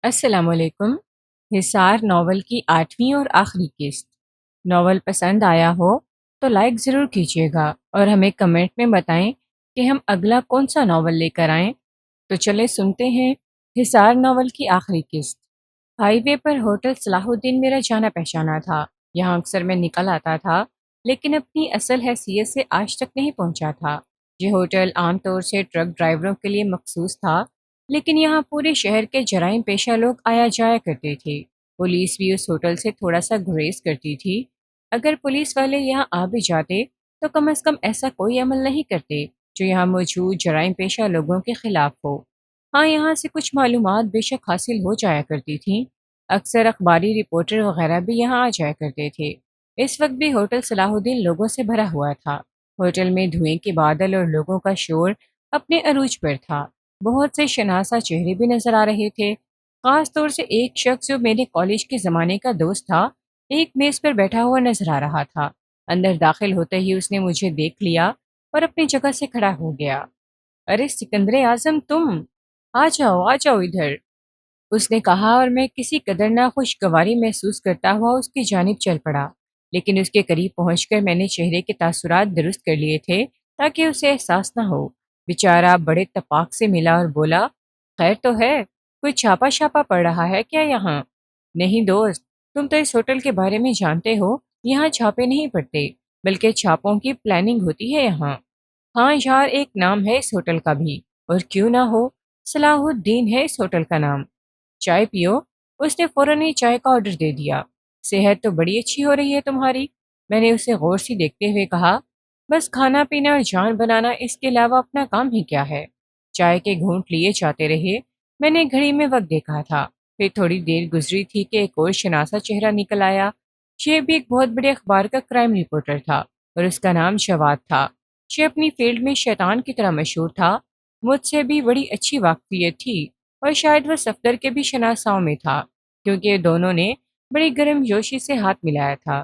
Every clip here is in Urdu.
السلام علیکم۔ حصار ناول کی 8ویں اور آخری قسط۔ ناول پسند آیا ہو تو لائک ضرور کیجیے گا اور ہمیں کمنٹ میں بتائیں کہ ہم اگلا کون سا ناول لے کر آئیں۔ تو چلے سنتے ہیں حصار ناول کی آخری قسط۔ ہائی وے پر ہوٹل صلاح الدین میرا جانا پہچانا تھا۔ یہاں اکثر میں نکل آتا تھا، لیکن اپنی اصل حیثیت سے آج تک نہیں پہنچا تھا۔ یہ ہوٹل عام طور سے ٹرک ڈرائیوروں کے لیے مخصوص تھا، لیکن یہاں پورے شہر کے جرائم پیشہ لوگ آیا جایا کرتے تھے۔ پولیس بھی اس ہوٹل سے تھوڑا سا گریز کرتی تھی۔ اگر پولیس والے یہاں آ بھی جاتے تو کم از کم ایسا کوئی عمل نہیں کرتے جو یہاں موجود جرائم پیشہ لوگوں کے خلاف ہو۔ ہاں، یہاں سے کچھ معلومات بے شک حاصل ہو جایا کرتی تھیں۔ اکثر اخباری رپورٹر وغیرہ بھی یہاں آ جایا کرتے تھے۔ اس وقت بھی ہوٹل صلاح الدین لوگوں سے بھرا ہوا تھا۔ ہوٹل میں دھوئیں کے بادل اور لوگوں کا شور اپنے عروج پر تھا۔ بہت سے شناسا چہرے بھی نظر آ رہے تھے، خاص طور سے ایک شخص جو میرے کالج کے زمانے کا دوست تھا، ایک میز پر بیٹھا ہوا نظر آ رہا تھا۔ اندر داخل ہوتے ہی اس نے مجھے دیکھ لیا اور اپنی جگہ سے کھڑا ہو گیا۔ ارے سکندر اعظم، تم آ جاؤ ادھر، اس نے کہا، اور میں کسی قدر ناخوشگواری محسوس کرتا ہوا اس کی جانب چل پڑا۔ لیکن اس کے قریب پہنچ کر میں نے چہرے کے تاثرات درست کر لیے تھے تاکہ اسے احساس نہ ہو۔ بیچارہ بڑے تپاک سے ملا اور بولا، خیر تو ہے؟ کوئی چھاپا شاپا پڑ رہا ہے کیا یہاں؟ نہیں دوست، تم تو اس ہوٹل کے بارے میں جانتے ہو، یہاں چھاپے نہیں پڑتے بلکہ چھاپوں کی پلاننگ ہوتی ہے یہاں۔ ہاں یار، ایک نام ہے اس ہوٹل کا بھی، اور کیوں نہ ہو، صلاح الدین ہے اس ہوٹل کا نام۔ چائے پیو؟ اس نے فوراً ہی چائے کا آرڈر دے دیا۔ صحت تو بڑی اچھی ہو رہی ہے تمہاری، میں نے اسے غور سے دیکھتے ہوئے کہا۔ بس کھانا پینا اور جان بنانا، اس کے علاوہ اپنا کام ہی کیا ہے؟ چائے کے گھونٹ لیے جاتے رہے۔ میں نے گھڑی میں وقت دیکھا تھا، پھر تھوڑی دیر گزری تھی کہ ایک اور شناسا چہرہ نکل آیا۔ یہ بھی ایک بہت بڑے اخبار کا کرائم رپورٹر تھا اور اس کا نام جواد تھا۔ یہ اپنی فیلڈ میں شیطان کی طرح مشہور تھا۔ مجھ سے بھی بڑی اچھی واقفیت تھی اور شاید وہ صفدر کے بھی شناساؤں میں تھا، کیونکہ دونوں نے بڑی گرم جوشی سے ہاتھ ملایا تھا۔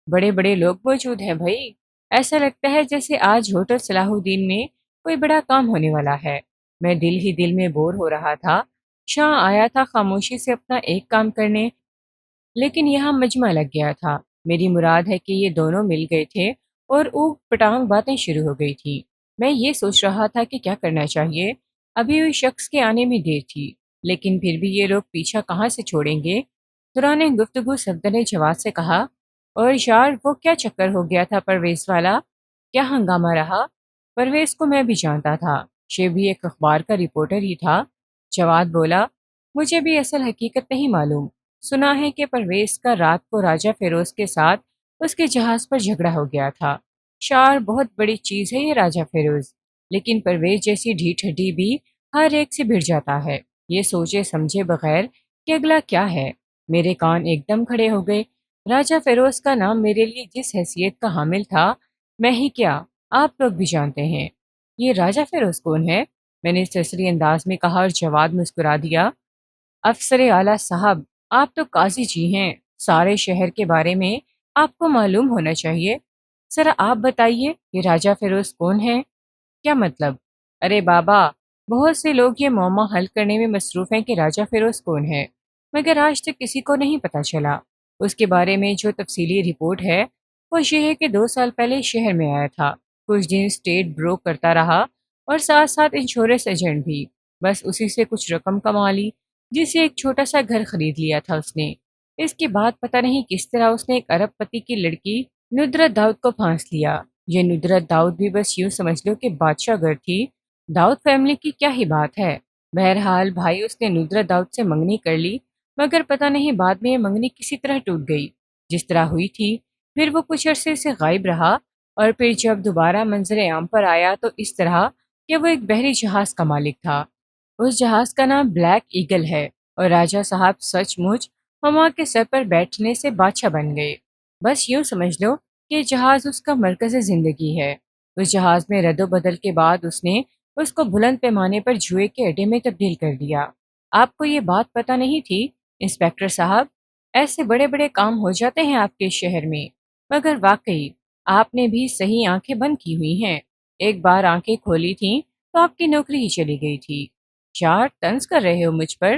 بڑے بڑے لوگ موجود ہیں بھائی، ایسا لگتا ہے جیسے آج ہوٹل صلاح الدین میں کوئی بڑا کام ہونے والا ہے۔ میں دل ہی دل میں بور ہو رہا تھا۔ شاہ آیا تھا خاموشی سے اپنا ایک کام کرنے، لیکن یہاں مجمع لگ گیا تھا۔ میری مراد ہے کہ یہ دونوں مل گئے تھے اور اوک پٹانگ باتیں شروع ہو گئی تھی۔ میں یہ سوچ رہا تھا کہ کیا کرنا چاہیے۔ ابھی اس شخص کے آنے میں دیر تھی، لیکن پھر بھی یہ لوگ پیچھا کہاں سے چھوڑیں گے؟ دوران گفتگو صفدر نے جواد سے کہا، اور یار وہ کیا چکر ہو گیا تھا پرویز والا؟ کیا ہنگامہ رہا؟ پرویز کو میں بھی جانتا تھا، یہ بھی ایک اخبار کا رپورٹر ہی تھا۔ جواد بولا، مجھے بھی اصل حقیقت نہیں معلوم، سنا ہے کہ پرویز کا رات کو راجہ فیروز کے ساتھ اس کے جہاز پر جھگڑا ہو گیا تھا۔ شار بہت بڑی چیز ہے یہ راجہ فیروز، لیکن پرویز جیسی ڈھیٹ ہڈی بھی ہر ایک سے بھڑ جاتا ہے، یہ سوچے سمجھے بغیر کہ اگلا کیا ہے۔ میرے کان ایک دم کھڑے ہو گئے۔ راجہ فیروز کا نام میرے لیے جس حیثیت کا حامل تھا، میں ہی کیا آپ لوگ بھی جانتے ہیں۔ یہ راجہ فیروز کون ہے؟ میں نے سرسری انداز میں کہا اور جواد مسکرا دیا۔ افسر اعلیٰ صاحب، آپ تو قاضی جی ہیں، سارے شہر کے بارے میں آپ کو معلوم ہونا چاہیے۔ ذرا آپ بتائیے یہ راجہ فیروز کون ہے؟ کیا مطلب؟ ارے بابا، بہت سے لوگ یہ معمہ حل کرنے میں مصروف ہیں کہ راجہ فیروز کون ہے، مگر آج تک کسی کو نہیں پتہ چلا۔ اس کے بارے میں جو تفصیلی رپورٹ ہے وہ یہ ہے کہ 2 سال پہلے شہر میں آیا تھا، کچھ دن اسٹیٹ بروک کرتا رہا اور ساتھ ساتھ انشورنس ایجنٹ بھی، بس اسی سے کچھ رقم کما لی، جس سے ایک چھوٹا سا گھر خرید لیا تھا اس نے۔ اس کے بعد پتہ نہیں کس طرح اس نے ایک ارب پتی کی لڑکی ندرت داؤد کو پھانس لیا۔ یہ ندرت داؤد بھی بس یوں سمجھ لو کہ بادشاہ گھر تھی۔ داؤد فیملی کی کیا ہی بات ہے۔ بہرحال بھائی، اس نے ندرت داؤد سے منگنی کر لی، مگر پتہ نہیں بعد میں یہ منگنی کسی طرح ٹوٹ گئی، جس طرح ہوئی تھی۔ پھر وہ کچھ عرصے سے غائب رہا، اور پھر جب دوبارہ منظر عام پر آیا تو اس طرح کہ وہ ایک بحری جہاز کا مالک تھا۔ اس جہاز کا نام بلیک ایگل ہے، اور راجہ صاحب سچ مچ ہما کے سر پر بیٹھنے سے بادشاہ بن گئے۔ بس یوں سمجھ لو کہ جہاز اس کا مرکز زندگی ہے۔ اس جہاز میں رد و بدل کے بعد اس نے اس کو بلند پیمانے پر جوئے کے اڈے میں تبدیل کر دیا۔ آپ کو یہ بات پتہ نہیں تھی انسپیکٹر صاحب؟ ایسے بڑے بڑے کام ہو جاتے ہیں آپ کے شہر میں، مگر واقعی آپ نے بھی صحیح آنکھیں بند کی ہوئی ہیں۔ ایک بار آنکھیں کھولی تھیں تو آپ کی نوکری ہی چلی گئی تھی۔ یار طنز کر رہے ہو مجھ پر؟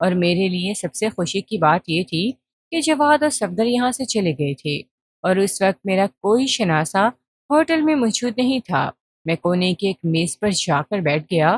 اور میرے لیے سب سے خوشی کی بات یہ تھی کہ جواد اور صفدر یہاں سے چلے گئے تھے اور اس وقت میرا کوئی شناسا ہوٹل میں موجود نہیں تھا۔ میں کونے کی ایک میز پر جا کر بیٹھ گیا۔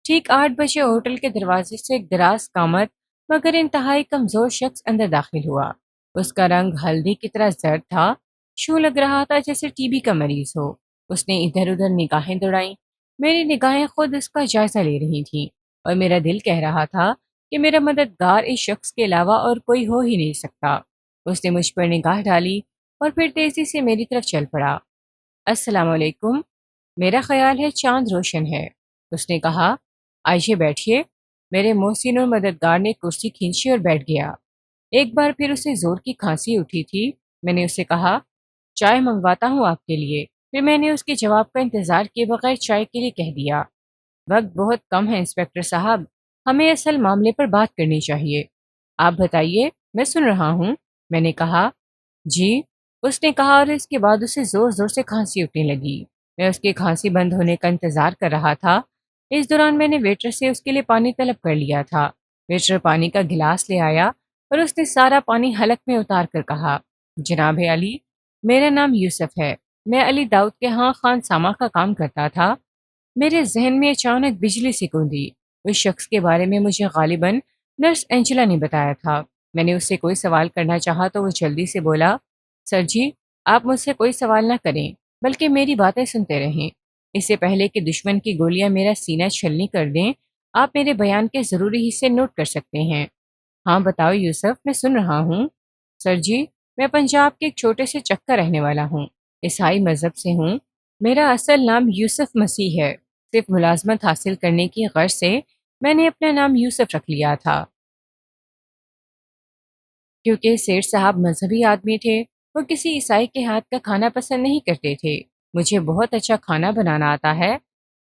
ٹھیک 8 بجے ہوٹل کے دروازے سے ایک دراز قامت مگر انتہائی کمزور شخص اندر داخل ہوا۔ اس کا رنگ ہلدی کی طرح زرد تھا، شو لگ رہا تھا جیسے ٹی بی کا مریض ہو۔ اس نے ادھر ادھر نگاہیں دوڑائیں، میری نگاہیں خود اس کا جائزہ لے رہی تھیں اور میرا دل کہہ رہا تھا کہ میرا مددگار اس شخص کے علاوہ اور کوئی ہو ہی نہیں سکتا۔ اس نے مجھ پر نگاہ ڈالی اور پھر تیزی سے میری طرف چل پڑا۔ السلام علیکم، میرا خیال ہے چاند روشن ہے، اس نے کہا۔ آئیے بیٹھیے۔ میرے محسن اور مددگار نے کرسی کھینچی اور بیٹھ گیا۔ ایک بار پھر اسے زور کی کھانسی اٹھی تھی۔ میں نے اسے کہا، چائے منگواتا ہوں آپ کے لیے۔ پھر میں نے اس کے جواب کا انتظار کیے بغیر چائے کے لیے کہہ دیا، وقت بہت کم ہے انسپکٹر صاحب، ہمیں اصل معاملے پر بات کرنی چاہیے۔ آپ بتائیے، میں سن رہا ہوں، میں نے کہا۔ جی، اس نے کہا اور اس کے بعد اسے زور زور سے کھانسی اٹھنے لگی۔ میں اس کی کھانسی بند ہونے کا انتظار کر رہا تھا۔ اس دوران میں نے ویٹر سے اس کے لیے پانی طلب کر لیا تھا۔ ویٹر پانی کا گلاس لے آیا اور اس نے سارا پانی حلق میں اتار کر کہا، جناب علی، میرا نام یوسف ہے، میں علی داؤد کے ہاں خان سامہ کا کام کرتا تھا۔ میرے ذہن میں اچانک بجلی سی گوندی۔ اس شخص کے بارے میں مجھے غالباً نرس اینجلا نے بتایا تھا۔ میں نے اس سے کوئی سوال کرنا چاہا تو وہ جلدی سے بولا، سر جی، آپ مجھ سے کوئی سوال نہ کریں بلکہ میری باتیں سنتے رہیں۔ اس سے پہلے کہ دشمن کی گولیاں میرا سینہ چھلنی کر دیں، آپ میرے بیان کے ضروری حصے نوٹ کر سکتے ہیں۔ ہاں بتاؤ یوسف، میں سن رہا ہوں۔ سر جی، میں پنجاب کے ایک چھوٹے سے چک کا رہنے والا ہوں، عیسائی مذہب سے ہوں۔ میرا اصل نام یوسف مسیح ہے۔ صرف ملازمت حاصل کرنے کی غرض سے میں نے اپنا نام یوسف رکھ لیا تھا، کیونکہ سیٹھ صاحب مذہبی آدمی تھے۔ وہ کسی عیسائی کے ہاتھ کا کھانا پسند نہیں کرتے تھے۔ مجھے بہت اچھا کھانا بنانا آتا ہے،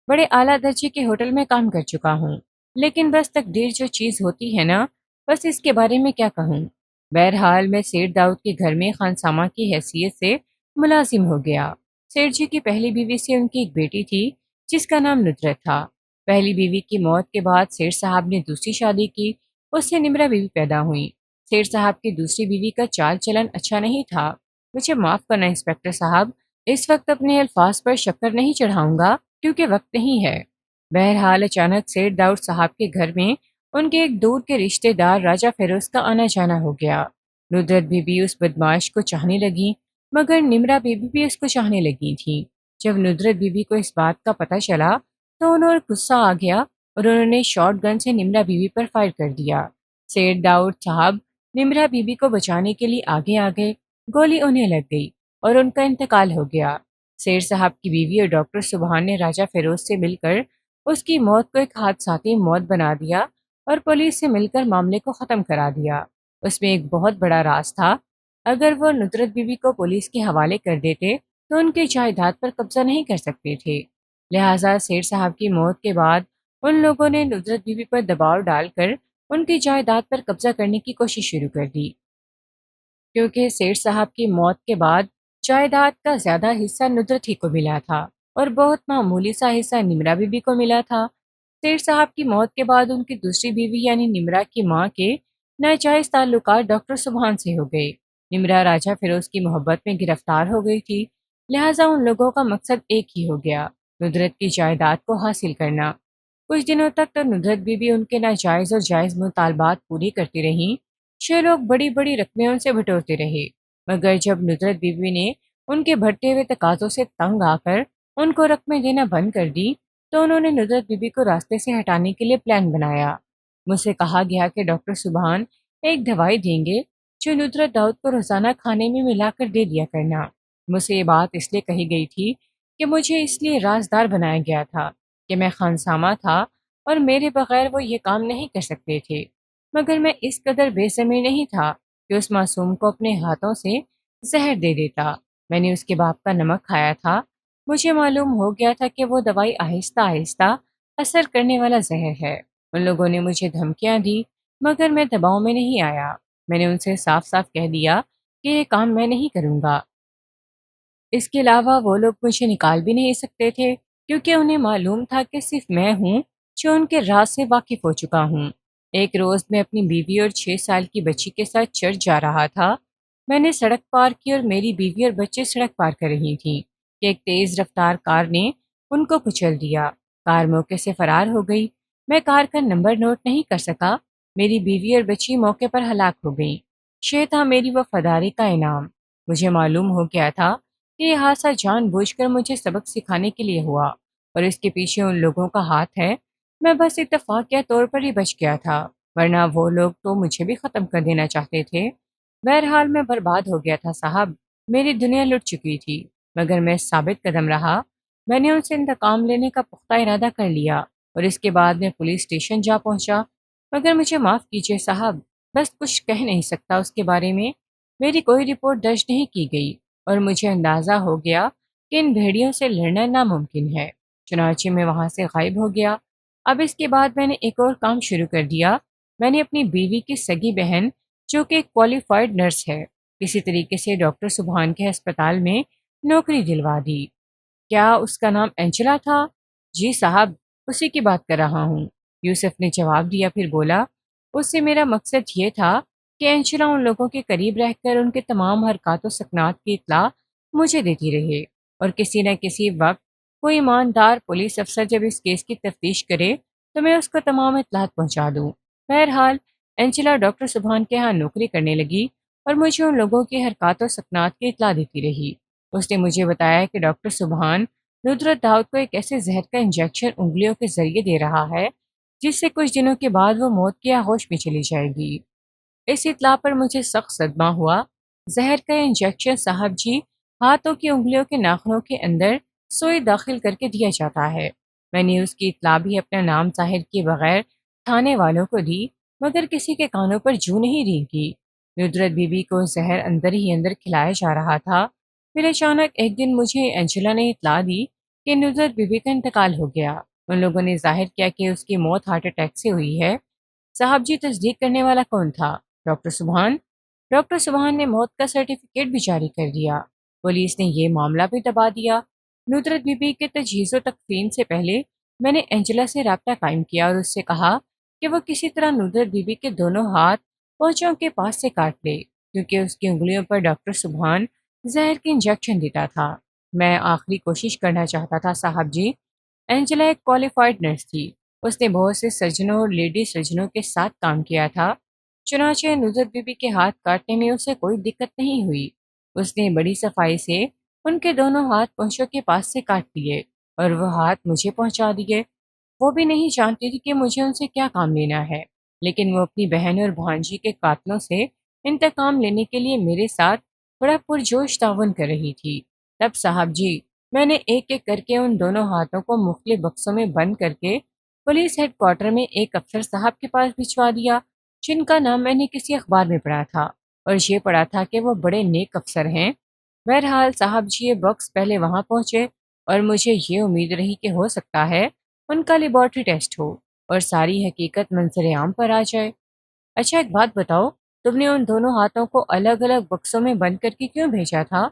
بڑے اعلیٰ درجے کے ہوٹل میں کام کر چکا ہوں، لیکن بس تقدیر جو چیز ہوتی ہے نا، بس اس کے بارے میں کیا کہوں۔ بہرحال میں سیٹھ داؤد کے گھر میں خانسامہ کی حیثیت سے ملازم ہو گیا۔ سیٹھ جی کی پہلی بیوی سے ان کی ایک بیٹی تھی جس کا نام ندرت تھا۔ پہلی بیوی کی موت کے بعد سیٹھ صاحب نے دوسری شادی کی، اس سے نمرہ بیوی پیدا ہوئی۔ سیٹھ صاحب کی دوسری بیوی کا چال چلن اچھا نہیں تھا۔ مجھے معاف کرنا انسپکٹر صاحب، اس وقت اپنے الفاظ پر شکر نہیں چڑھاؤں گا کیونکہ وقت نہیں ہے۔ بہرحال اچانک سیٹھ داؤد صاحب کے گھر میں ان کے ایک دور کے رشتہ دار راجہ فیروز کا آنا جانا ہو گیا۔ ندرت بیوی اس بدماش کو چاہنے لگی مگر نمرہ بیوی بھی اس کو چاہنے لگی تھی۔ جب ندرت بیوی کو اس بات کا پتہ چلا تو انہوں غصہ آ گیا اور انہوں نے شارٹ گن سے نمرہ بیوی پر فائر کر دیا۔ سیٹھ داؤد صاحب نمرہ بیوی کو بچانے کے لیے آگے آ گئے، گولی انہیں لگ گئی اور ان کا انتقال ہو گیا۔ سیٹھ صاحب کی بیوی اور ڈاکٹر سبحان نے راجہ فیروز سے مل کر اس کی موت کو ایک حادثاتی موت بنا دیا اور پولیس سے مل کر معاملے کو ختم کرا دیا۔ اس میں ایک بہت بڑا راز تھا۔ اگر وہ ندرت بیوی کو پولیس کے حوالے کر دیتے تو ان کی جائیداد پر قبضہ نہیں کر سکتے تھے، لہٰذا سیٹھ صاحب کی موت کے بعد ان لوگوں نے ندرت بیوی پر دباؤ ڈال کر ان کی جائیداد پر قبضہ کرنے کی کوشش شروع کر دی، کیونکہ سیٹھ صاحب کی موت کے بعد جائیداد کا زیادہ حصہ ندرت ہی کو ملا تھا اور بہت معمولی سا حصہ نمرہ بیوی کو ملا تھا۔ سیٹھ صاحب کی موت کے بعد ان کی دوسری بیوی یعنی نمرہ کی ماں کے ناجائز تعلقات ڈاکٹر سبحان سے ہو گئے۔ نمرہ راجہ فیروز کی محبت میں گرفتار ہو گئی تھی، لہٰذا ان لوگوں کا مقصد ایک ہی ہو گیا، ندرت کی جائیداد کو حاصل کرنا۔ کچھ دنوں تک تو ندرت بیوی ان کے ناجائز اور جائز مطالبات پوری کرتی رہیں۔ چھ لوگ بڑی بڑی رقمیں ان سے بٹورتے رہے، مگر جب ندرت بیوی نے ان کے بڑھتے ہوئے تقاضوں سے تنگ آ کر ان کو رقمیں دینا بند کر دی تو انہوں نے ندرت بیوی کو راستے سے ہٹانے کے لیے پلان بنایا۔ مجھ سے کہا گیا کہ ڈاکٹر سبحان ایک دوائی دیں گے جو ندرت داؤد کو روزانہ کھانے میں ملا کر دے دیا کرنا۔ مجھ سے یہ بات اس لیے کہی گئی تھی کہ مجھے اس لیے رازدار بنایا گیا تھا کہ میں خانسامہ تھا اور میرے بغیر وہ یہ کام نہیں کر سکتے تھے، مگر میں اس قدر بے ضمیر نہیں تھا کہ اس معصوم کو اپنے ہاتھوں سے زہر دے دیتا۔ میں نے اس کے باپ کا نمک کھایا تھا، مجھے معلوم ہو گیا تھا کہ وہ دوائی آہستہ آہستہ اثر کرنے والا زہر ہے۔ ان لوگوں نے مجھے دھمکیاں دی مگر میں دباؤ میں نہیں آیا۔ میں نے ان سے صاف صاف کہہ دیا کہ یہ کام میں نہیں کروں گا۔ اس کے علاوہ وہ لوگ مجھے نکال بھی نہیں سکتے تھے کیونکہ انہیں معلوم تھا کہ صرف میں ہوں جو ان کے راز سے واقف ہو چکا ہوں۔ ایک روز میں اپنی بیوی اور 6 سال کی بچی کے ساتھ چرچ جا رہا تھا۔ میں نے سڑک پار کی اور میری بیوی اور بچے سڑک پار کر رہی تھیں کہ ایک تیز رفتار کار نے ان کو کچل دیا۔ کار موقع سے فرار ہو گئی۔ میں کار کا نمبر نوٹ نہیں کر سکا۔ میری بیوی اور بچی موقع پر ہلاک ہو گئیں۔ یہ تھا میری وفاداری کا انعام۔ مجھے معلوم ہو گیا تھا کہ یہ حادثہ جان بوجھ کر مجھے سبق سکھانے کے لیے ہوا اور اس کے پیچھے ان لوگوں کا ہاتھ ہے۔ میں بس اتفاقیہ طور پر ہی بچ گیا تھا، ورنہ وہ لوگ تو مجھے بھی ختم کر دینا چاہتے تھے۔ بہرحال میں برباد ہو گیا تھا صاحب، میری دنیا لٹ چکی تھی، مگر میں ثابت قدم رہا۔ میں نے ان سے انتقام لینے کا پختہ ارادہ کر لیا اور اس کے بعد میں پولیس اسٹیشن جا پہنچا۔ مگر مجھے معاف کیجیے صاحب، بس کچھ کہہ نہیں سکتا اس کے بارے میں۔ میری کوئی رپورٹ درج نہیں کی گئی اور مجھے اندازہ ہو گیا کہ ان بھیڑیوں سے لڑنا ناممکن ہے۔ چنانچہ میں وہاں سے غائب ہو گیا۔ اب اس کے بعد میں نے ایک اور کام شروع کر دیا۔ میں نے اپنی بیوی کی سگی بہن، جو کہ ایک کوالیفائڈ نرس ہے، کسی طریقے سے ڈاکٹر سبحان کے ہسپتال میں نوکری دلوا دی۔ کیا اس کا نام اینجلا تھا؟ جی صاحب، اسی کی بات کر رہا ہوں، یوسف نے جواب دیا، پھر بولا، اس سے میرا مقصد یہ تھا کہ اینجلا ان لوگوں کے قریب رہ کر ان کے تمام حرکات و سکنات کی اطلاع مجھے دیتی رہے، اور کسی نہ کسی وقت کوئی ایماندار پولیس افسر جب اس کیس کی تفتیش کرے تو میں اس کو تمام اطلاعات پہنچا دوں۔ بہرحال اینجلا ڈاکٹر سبحان کے ہاں نوکری کرنے لگی اور مجھے ان لوگوں کے حرکات و سکنات کی اطلاع دیتی رہی۔ اس نے مجھے بتایا کہ ڈاکٹر سبحان ندرت داؤد کو ایک ایسے زہر کا انجیکشن انگلیوں کے ذریعے دے رہا ہے جس سے کچھ دنوں کے بعد وہ موت کی آغوش میں چلی جائے گی۔ اس اطلاع پر مجھے سخت صدمہ ہوا۔ زہر کا انجیکشن صاحب جی ہاتھوں کی انگلیوں کے ناخنوں کے اندر سوئی داخل کر کے دیا جاتا ہے۔ میں نے اس کی اطلاع بھی اپنا نام ظاہر کیے بغیر تھانے والوں کو دی، مگر کسی کے کانوں پر جو نہیں رینگی۔ ندرت بی بی کو زہر اندر ہی اندر کھلایا جا رہا تھا۔ پھر اچانک ایک دن مجھے اینجلا نے اطلاع دی کہ ندرت بی بی کا انتقال ہو گیا۔ ان لوگوں نے ظاہر کیا کہ اس کی موت ہارٹ اٹیک سے ہوئی ہے۔ صاحب جی، تصدیق کرنے والا کون تھا؟ ڈاکٹر سبحان۔ ڈاکٹر سبحان نے موت کا سرٹیفکیٹ بھی جاری کر دیا۔ پولیس نے یہ معاملہ بھی دبا دیا۔ ندرت بی بی کے تجہیز و تکفین سے پہلے میں نے اینجلا سے رابطہ قائم کیا اور اس سے کہا کہ وہ کسی طرح ندرت بی بی کے دونوں ہاتھ پونچوں کے پاس سے کاٹ لے، کیونکہ اس کی انگلیوں پر ڈاکٹر سبحان زہر کے انجیکشن دیتا تھا۔ میں آخری کوشش کرنا چاہتا تھا صاحب جی۔ اینجلا ایک کوالیفائڈ نرس تھی۔ اس نے بہت سے سرجنوں اور لیڈی سرجنوں کے ساتھ کام کیا تھا۔ چنانچہ ندرت بی بی کے ہاتھ کاٹنے میں اسے کوئی دقت نہیں ہوئی۔ اس نے بڑی صفائی سے ان کے دونوں ہاتھ پونچوں کے پاس سے کاٹ دیے اور وہ ہاتھ مجھے پہنچا دیے۔ وہ بھی نہیں جانتی تھی کہ مجھے ان سے کیا کام لینا ہے، لیکن وہ اپنی بہن اور بھانجی کے قاتلوں سے انتقام لینے کے لیے میرے ساتھ بڑا پرجوش تعاون کر رہی تھی۔ تب صاحب جی میں نے ایک ایک کر کے ان دونوں ہاتھوں کو مختلف بکسوں میں بند کر کے پولیس ہیڈ کوارٹر میں ایک افسر صاحب کے پاس بھجوا دیا، جن کا نام میں نے کسی اخبار میں پڑھا تھا اور یہ پڑھا تھا کہ وہ بڑے نیک افسر ہیں۔ بہرحال صاحب جی یہ باکس پہلے وہاں پہنچے اور مجھے یہ امید رہی کہ ہو سکتا ہے ان کا لیبارٹری ٹیسٹ ہو اور ساری حقیقت منظر عام پر آ جائے۔ اچھا ایک بات بتاؤ، تم نے ان دونوں ہاتھوں کو الگ الگ بکسوں میں بند کر کے کیوں بھیجا تھا؟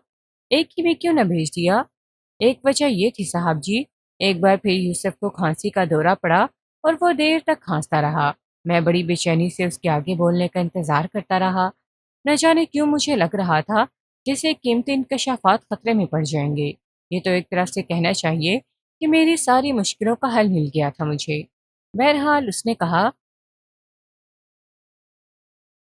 ایک ہی میں کیوں نہ بھیج دیا؟ ایک وجہ یہ تھی صاحب جی، ایک بار پھر یوسف کو کھانسی کا دورہ پڑا اور وہ دیر تک کھانستا رہا۔ میں بڑی بے چینی سے اس کے آگے بولنے کا انتظار کرتا رہا۔ نہ جانے کیوں مجھے لگ رہا تھا جیسے قیمتی انکشافات خطرے میں پڑ جائیں گے۔ یہ تو ایک طرف سے کہنا چاہیے کہ میری ساری مشکلوں کا حل مل گیا تھا مجھے۔ بہرحال اس نے کہا،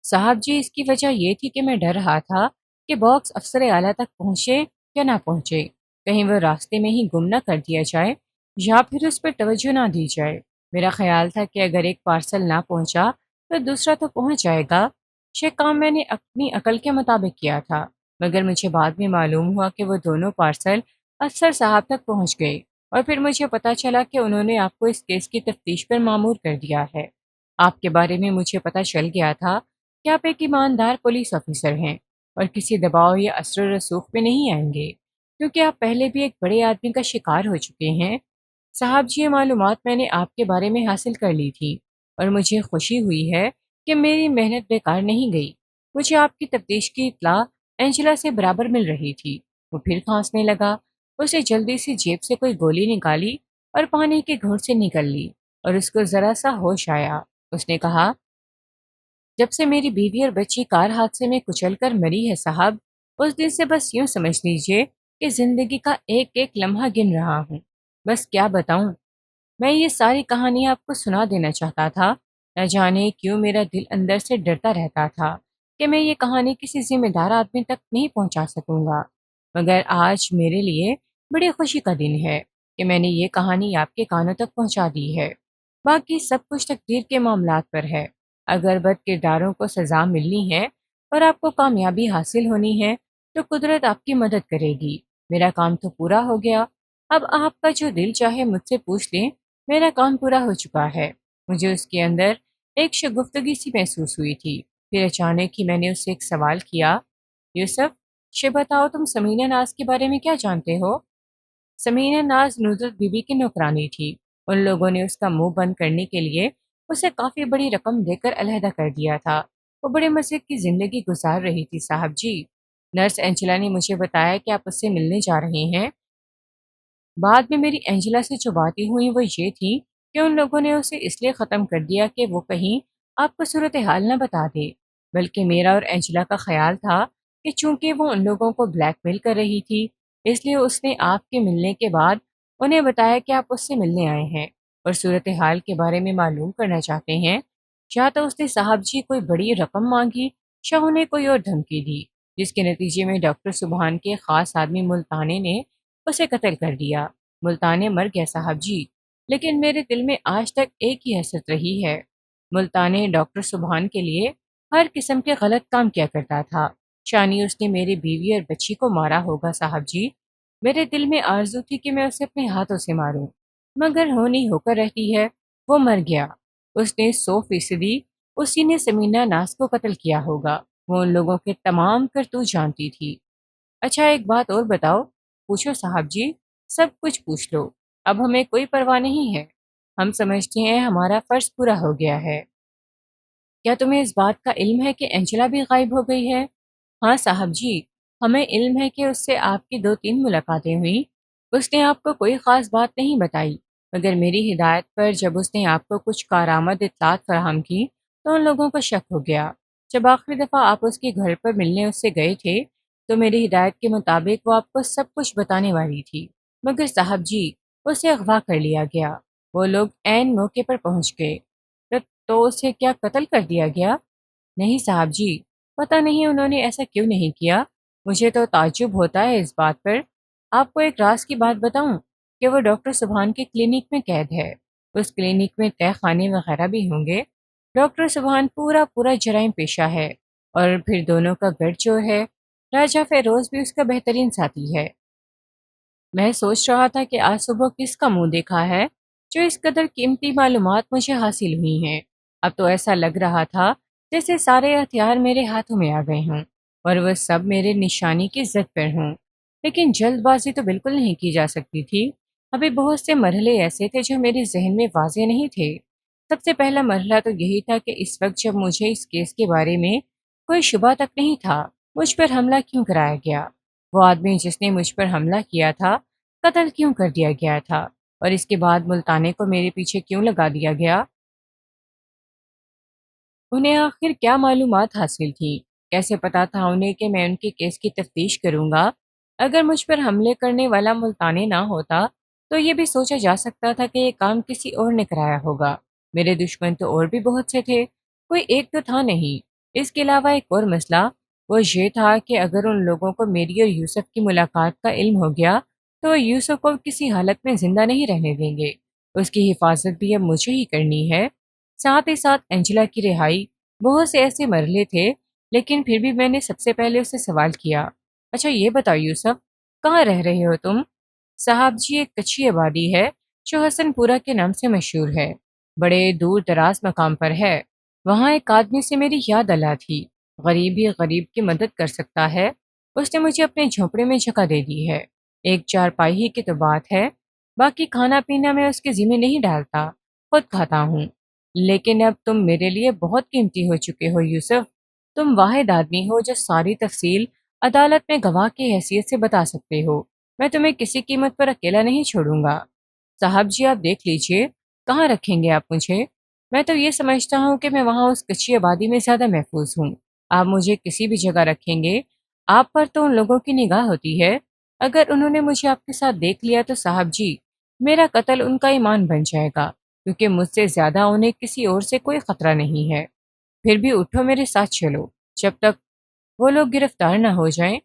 صاحب جی اس کی وجہ یہ تھی کہ میں ڈر رہا تھا کہ باکس افسر اعلیٰ تک پہنچے یا نہ پہنچے، کہیں وہ راستے میں ہی گم نہ کر دیا جائے یا پھر اس پر توجہ نہ دی جائے۔ میرا خیال تھا کہ اگر ایک پارسل نہ پہنچا تو دوسرا تو پہنچ جائے گا۔ یہ کام میں نے اپنی عقل کے مطابق کیا تھا، مگر مجھے بعد میں معلوم ہوا کہ وہ دونوں پارسل افسر صاحب تک پہنچ گئے اور پھر مجھے پتہ چلا کہ انہوں نے آپ کو اس کیس کی تفتیش پر مامور کر دیا ہے۔ آپ کے بارے میں مجھے پتہ چل گیا تھا کہ آپ ایک ایماندار پولیس آفیسر ہیں اور کسی دباؤ یا اثر و رسوخ میں نہیں آئیں گے، کیونکہ آپ پہلے بھی ایک بڑے آدمی کا شکار ہو چکے ہیں۔ صاحب جی یہ معلومات میں نے آپ کے بارے میں حاصل کر لی تھی اور مجھے خوشی ہوئی ہے کہ میری محنت بیکار نہیں گئی۔ مجھے آپ کی تفتیش کی اطلاع اینجلا سے برابر مل رہی تھی۔ وہ پھر کھانسنے لگا۔ اسے جلدی سے جیب سے کوئی گولی نکالی اور پانی کے گھونٹ سے نکل لی اور اس کو ذرا سا ہوش آیا۔ اس نے کہا، جب سے میری بیوی اور بچی کار حادثے میں کچل کر مری ہے صاحب، اس دن سے بس یوں سمجھ لیجئے کہ زندگی کا ایک ایک لمحہ گن رہا ہوں۔ بس کیا بتاؤں، میں یہ ساری کہانی آپ کو سنا دینا چاہتا تھا۔ نہ جانے کیوں میرا دل اندر سے ڈرتا رہتا تھا کہ میں یہ کہانی کسی ذمہ دار آدمی تک نہیں پہنچا سکوں گا، مگر آج میرے لیے بڑی خوشی کا دن ہے کہ میں نے یہ کہانی آپ کے کانوں تک پہنچا دی ہے۔ باقی سب کچھ تقدیر کے معاملات پر ہے۔ اگر بد کرداروں کو سزا ملنی ہے اور آپ کو کامیابی حاصل ہونی ہے تو قدرت آپ کی مدد کرے گی۔ میرا کام تو پورا ہو گیا، اب آپ کا جو دل چاہے مجھ سے پوچھ لیں، میرا کام پورا ہو چکا ہے۔ مجھے اس کے اندر ایک شگفتگی سی محسوس ہوئی تھی، پھر اچانک ہی میں نے اس سے ایک سوال کیا، یوسف، بتاؤ تم سمینہ ناز کے بارے میں کیا جانتے ہو؟ سمینہ ناز نصرت بی بی کی نوکرانی تھی۔ ان لوگوں نے اس کا منہ بند کرنے کے لیے اسے کافی بڑی رقم دے کر علیحدہ کر دیا تھا۔ وہ بڑے مزے کی زندگی گزار رہی تھی صاحب جی۔ نرس اینجلا نے مجھے بتایا کہ آپ اس سے ملنے جا رہے ہیں۔ بعد میں میری اینجلا سے جو باتیں ہوئیں وہ یہ تھی کہ ان لوگوں نے اسے اس لیے ختم کر دیا کہ وہ کہیں آپ کو صورتحال نہ بتا دے، بلکہ میرا اور اینجلا کا خیال تھا کہ چونکہ وہ ان لوگوں کو بلیک میل کر رہی تھی، اس لیے اس نے آپ کے ملنے کے بعد انہیں بتایا کہ آپ اس سے ملنے آئے ہیں اور صورتحال کے بارے میں معلوم کرنا چاہتے ہیں۔ یا تو اس نے صاحب جی کوئی بڑی رقم مانگی، یا انہیں کوئی اور دھمکی دی، جس کے نتیجے میں ڈاکٹر سبحان کے خاص آدمی ملتانے نے اسے قتل کر دیا۔ ملتانے مر گیا صاحب جی، لیکن میرے دل میں آج تک ایک ہی حسرت رہی ہے۔ ملتانے ڈاکٹر سبحان کے لیے ہر قسم کے غلط کام کیا کرتا تھا، شانی اس نے میری بیوی اور بچی کو مارا ہوگا صاحب جی۔ میرے دل میں آرزو تھی کہ میں اسے اپنے ہاتھوں سے ماروں، مگر ہونی ہو کر رہتی ہے، وہ مر گیا۔ اس نے 100% اسی نے سمینہ ناز کو قتل کیا ہوگا۔ وہ ان لوگوں کے تمام کرتوت جانتی تھی۔ اچھا ایک بات اور بتاؤ۔ پوچھو صاحب جی، سب کچھ پوچھ لو، اب ہمیں کوئی پرواہ نہیں ہے، ہم سمجھتے ہیں ہمارا فرض پورا ہو گیا ہے۔ کیا تمہیں اس بات کا علم ہے کہ اینجلا بھی غائب ہو گئی ہے؟ ہاں صاحب جی، ہمیں علم ہے کہ اس سے آپ کی 2-3 ملاقاتیں ہوئیں۔ اس نے آپ کو کوئی خاص بات نہیں بتائی، مگر میری ہدایت پر جب اس نے آپ کو کچھ کارآمد اطلاعات فراہم کی تو ان لوگوں کو شک ہو گیا۔ جب آخری دفعہ آپ اس کے گھر پر ملنے اس سے گئے تھے تو میری ہدایت کے مطابق وہ آپ کو سب کچھ بتانے والی تھی، مگر صاحب جی اسے اغوا کر لیا گیا۔ وہ لوگ عین موقع پر پہنچ گئے۔ تو اسے کیا قتل کر دیا گیا؟ نہیں صاحب جی، پتہ نہیں انہوں نے ایسا کیوں نہیں کیا۔ مجھے تو تعجب ہوتا ہے اس بات پر۔ آپ کو ایک راز کی بات بتاؤں کہ وہ ڈاکٹر سبحان کے کلینک میں قید ہے۔ اس کلینک میں تہہ خانے وغیرہ بھی ہوں گے۔ ڈاکٹر سبحان پورا پورا جرائم پیشہ ہے، اور پھر دونوں کا گڑھ جو ہے، راجہ فیروز بھی اس کا بہترین ساتھی ہے۔ میں سوچ رہا تھا کہ آج صبح کس کا منہ دیکھا ہے جو اس قدر قیمتی معلومات مجھے حاصل ہوئی ہیں۔ اب تو ایسا لگ رہا تھا جیسے سارے ہتھیار میرے ہاتھوں میں آ گئے ہوں اور وہ سب میرے نشانی کی زد پر ہوں۔ لیکن جلد بازی تو بالکل نہیں کی جا سکتی تھی۔ ابھی بہت سے مرحلے ایسے تھے جو میرے ذہن میں واضح نہیں تھے۔ سب سے پہلا مرحلہ تو یہی تھا کہ اس وقت جب مجھے اس کیس کے بارے میں کوئی شبہ تک نہیں تھا، مجھ پر حملہ کیوں کرایا گیا؟ وہ آدمی جس نے مجھ پر حملہ کیا تھا قتل کیوں کر دیا گیا تھا؟ اور اس کے بعد ملتانے کو میرے پیچھے کیوں لگا دیا گیا؟ انہیں آخر کیا معلومات حاصل تھی؟ کیسے پتا تھا انہیں کہ میں ان کے کیس کی تفتیش کروں گا؟ اگر مجھ پر حملے کرنے والا ملتانے نہ ہوتا تو یہ بھی سوچا جا سکتا تھا کہ یہ کام کسی اور نے کرایا ہوگا۔ میرے دشمن تو اور بھی بہت سے تھے، کوئی ایک تو تھا نہیں۔ اس کے علاوہ ایک اور مسئلہ وہ یہ تھا کہ اگر ان لوگوں کو میری اور یوسف کی ملاقات کا علم ہو گیا تو وہ یوسف کو کسی حالت میں زندہ نہیں رہنے دیں گے۔ اس کی حفاظت بھی اب مجھے ہی کرنی ہے، ساتھ ہی ساتھ اینجلا کی رہائی۔ بہت سے ایسے مرحلے تھے، لیکن پھر بھی میں نے سب سے پہلے اسے سوال کیا، اچھا یہ بتاؤ یوسف، کہاں رہ رہے ہو تم؟ صاحب جی ایک کچی آبادی ہے جو حسن پورہ کے نام سے مشہور ہے، بڑے دور دراز مقام پر ہے۔ وہاں ایک آدمی سے میری یاد آ تھی، غریب ہی غریب کی مدد کر سکتا ہے۔ اس نے مجھے اپنے جھونپڑے میں جگہ دے دی ہے، ایک چارپائی ہی کی تو بات ہے، باقی کھانا پینا میں اس کے ذمہ نہیں ڈالتا، خود کھاتا ہوں۔ لیکن اب تم میرے لیے بہت قیمتی ہو چکے ہو یوسف۔ تم واحد آدمی ہو جو ساری تفصیل عدالت میں گواہ کی حیثیت سے بتا سکتے ہو۔ میں تمہیں کسی قیمت پر اکیلا نہیں چھوڑوں گا۔ صاحب جی آپ دیکھ لیجئے، کہاں رکھیں گے آپ مجھے؟ میں تو یہ سمجھتا ہوں کہ میں وہاں اس کچی آبادی میں زیادہ محفوظ ہوں۔ آپ مجھے کسی بھی جگہ رکھیں گے، آپ پر تو ان لوگوں کی نگاہ ہوتی ہے۔ اگر انہوں نے مجھے آپ کے ساتھ دیکھ لیا تو صاحب جی، میرا قتل ان کا ایمان بن جائے گا، کیونکہ مجھ سے زیادہ انہیں کسی اور سے کوئی خطرہ نہیں ہے۔ پھر بھی اٹھو، میرے ساتھ چلو، جب تک وہ لوگ گرفتار نہ ہو جائیں۔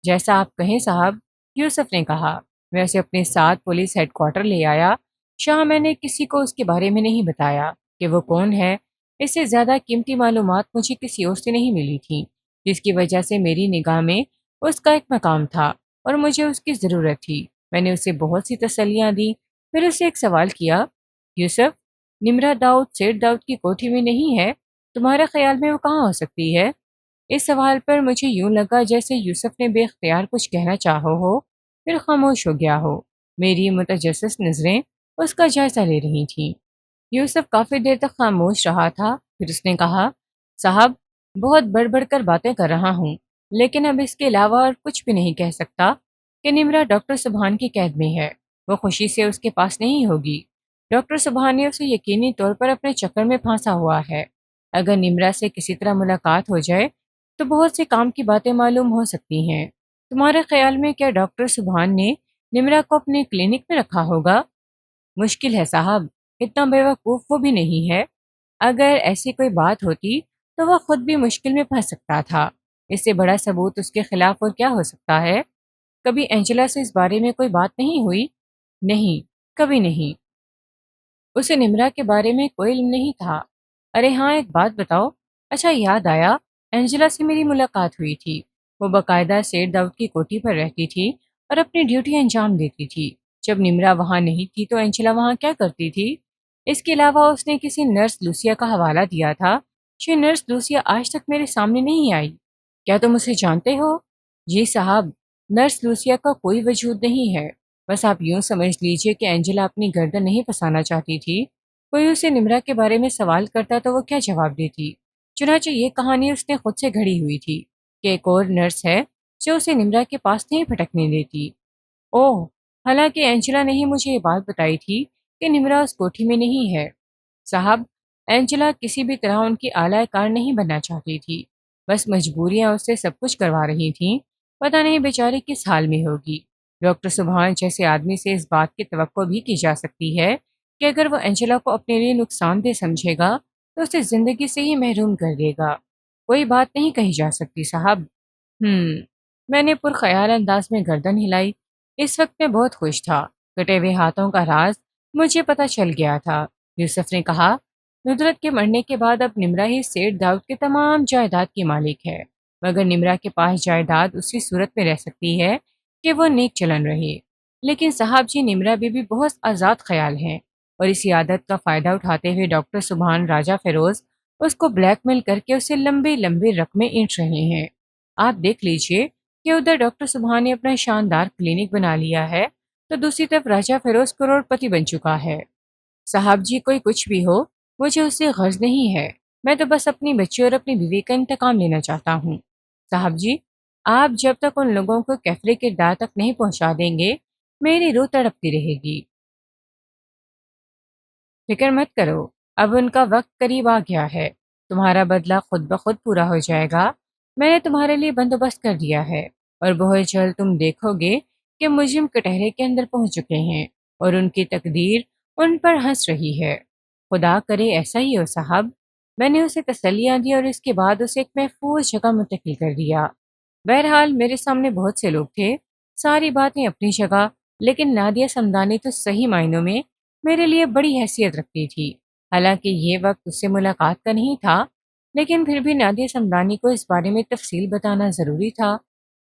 جیسا آپ کہیں صاحب، یوسف نے کہا۔ میں اسے اپنے ساتھ پولیس ہیڈ کوارٹر لے آیا۔ شاہ میں نے کسی کو اس کے بارے میں نہیں بتایا کہ وہ کون ہے۔ اس سے زیادہ قیمتی معلومات مجھے کسی اور سے نہیں ملی تھیں، جس کی وجہ سے میری نگاہ میں اس کا ایک مقام تھا اور مجھے اس کی ضرورت تھی۔ میں نے اسے بہت سی تسلیاں دی، پھر اسے ایک سوال کیا، یوسف، نمرا داؤد سیٹ داؤد کی کوٹھی میں نہیں ہے؟ تمہارے خیال میں وہ کہاں ہو سکتی ہے؟ اس سوال پر مجھے یوں لگا جیسے یوسف نے بے اختیار کچھ کہنا چاہو ہو، پھر خاموش ہو گیا ہو۔ میری متجسس نظریں اس کا جائزہ لے رہی تھیں۔ یوسف کافی دیر تک خاموش رہا تھا، پھر اس نے کہا، صاحب، بہت بڑھ بڑھ کر باتیں کر رہا ہوں، لیکن اب اس کے علاوہ اور کچھ بھی نہیں کہہ سکتا کہ نمرا ڈاکٹر سبحان کی قید میں ہے۔ وہ خوشی سے اس کے پاس نہیں ہوگی۔ ڈاکٹر سبحان نے اسے یقینی طور پر اپنے چکر میں پھانسا ہوا ہے۔ اگر نمرا سے کسی طرح ملاقات ہو جائے تو بہت سے کام کی باتیں معلوم ہو سکتی ہیں۔ تمہارے خیال میں کیا ڈاکٹر سبحان نے نمرا کو اپنے کلینک میں رکھا ہوگا؟ مشکل ہے صاحب، اتنا بیوقوف وہ بھی نہیں ہے۔ اگر ایسی کوئی بات ہوتی تو وہ خود بھی مشکل میں پھنس سکتا تھا۔ اس سے بڑا ثبوت اس کے خلاف اور کیا ہو سکتا ہے؟ کبھی اینجلا سے اس بارے میں کوئی بات نہیں ہوئی؟ نہیں، کبھی نہیں۔ اسے نمرا کے بارے میں کوئی علم نہیں تھا۔ ارے ہاں، ایک بات بتاؤ۔ اچھا، یاد آیا، اینجلا سے میری ملاقات ہوئی تھی۔ وہ باقاعدہ سیٹ داؤد کی کوٹھی پر رہتی تھی اور اپنی ڈیوٹی انجام دیتی تھی۔ جب نمرا وہاں نہیں تھی تو اینجلا وہاں کیا کرتی تھی؟ اس کے علاوہ اس نے کسی نرس لوسیا کا حوالہ دیا تھا۔ یہ نرس لوسیا آج تک میرے سامنے نہیں آئی۔ کیا تم اسے جانتے ہو؟ جی صاحب، نرس لوسیا کا کوئی وجود نہیں ہے۔ بس آپ یوں سمجھ لیجئے کہ اینجلا اپنی گردن نہیں پھنسانا چاہتی تھی۔ کوئی اسے نمرا کے بارے میں سوال کرتا تو وہ کیا جواب دیتی؟ چنانچہ یہ کہانی اس نے خود سے گھڑی ہوئی تھی کہ ایک اور نرس ہے جو اسے نمرا کے پاس نہیں پھٹکنے دیتی۔ اوہ، حالانکہ اینجلا نے ہی مجھے یہ بات بتائی تھی کہ نمرا اس کوٹھی میں نہیں ہے۔ صاحب، اینجلا کسی بھی طرح ان کی اعلی کار نہیں بننا چاہتی تھی، بس مجبوریاں اس سے سب کچھ کروا رہی تھیں۔ پتہ نہیں بیچاری کس حال میں ہوگی۔ ڈاکٹر سبحان جیسے آدمی سے اس بات کی توقع بھی کی جا سکتی ہے کہ اگر وہ اینجلا کو اپنے لیے نقصان دہ سمجھے گا تو اسے زندگی سے ہی محروم کر دے گا۔ کوئی بات نہیں کہی جا سکتی صاحب۔ میں نے پرخیال انداز میں گردن ہلائی۔ اس وقت میں بہت خوش تھا۔ کٹے ہوئے ہاتھوں کا راز مجھے پتہ چل گیا تھا۔ یوسف نے کہا، ندرت کے مرنے کے بعد اب نمرا ہی سیٹ داؤد کے تمام جائیداد کی مالک ہے، مگر نمرا کے پاس جائیداد اسی صورت میں رہ سکتی ہے کہ وہ نیک چلن رہے۔ لیکن صاحب جی، نمرا بھی بہت آزاد خیال ہیں، اور اسی عادت کا فائدہ اٹھاتے ہوئے ڈاکٹر سبحان راجہ فیروز اس کو بلیک میل کر کے اسے لمبی لمبی رقمیں اینٹ رہے ہیں۔ آپ دیکھ لیجئے کہ ادھر ڈاکٹر سبحان نے اپنا شاندار کلینک بنا لیا ہے تو دوسری طرف راجہ فیروز کروڑ پتی بن چکا ہے۔ صاحب جی، کوئی کچھ بھی ہو، مجھے اس سے غرض نہیں ہے۔ میں تو بس اپنی بچی اور اپنی بیوی کا انتقام لینا چاہتا ہوں۔ صاحب جی، آپ جب تک ان لوگوں کو کیفرے کے دار تک نہیں پہنچا دیں گے، میری روح تڑپتی رہے گی۔ فکر مت کرو، اب ان کا وقت قریب آ گیا ہے۔ تمہارا بدلہ خود بخود پورا ہو جائے گا۔ میں نے تمہارے لیے بندوبست کر دیا ہے، اور بہت جلد تم دیکھو گے کہ مجرم کٹہرے کے اندر پہنچ چکے ہیں اور ان کی تقدیر ان پر ہنس رہی ہے۔ خدا کرے ایسا ہی ہو صاحب۔ میں نے اسے تسلیاں دی اور اس کے بعد اسے ایک محفوظ جگہ منتقل کر دیا۔ بہرحال میرے سامنے بہت سے لوگ تھے، ساری باتیں اپنی جگہ، لیکن نادیہ سمدانی تو صحیح معنوں میں میرے لیے بڑی حیثیت رکھتی تھی۔ حالانکہ یہ وقت اس سے ملاقات کا نہیں تھا، لیکن پھر بھی نادیہ سمدانی کو اس بارے میں تفصیل بتانا ضروری تھا۔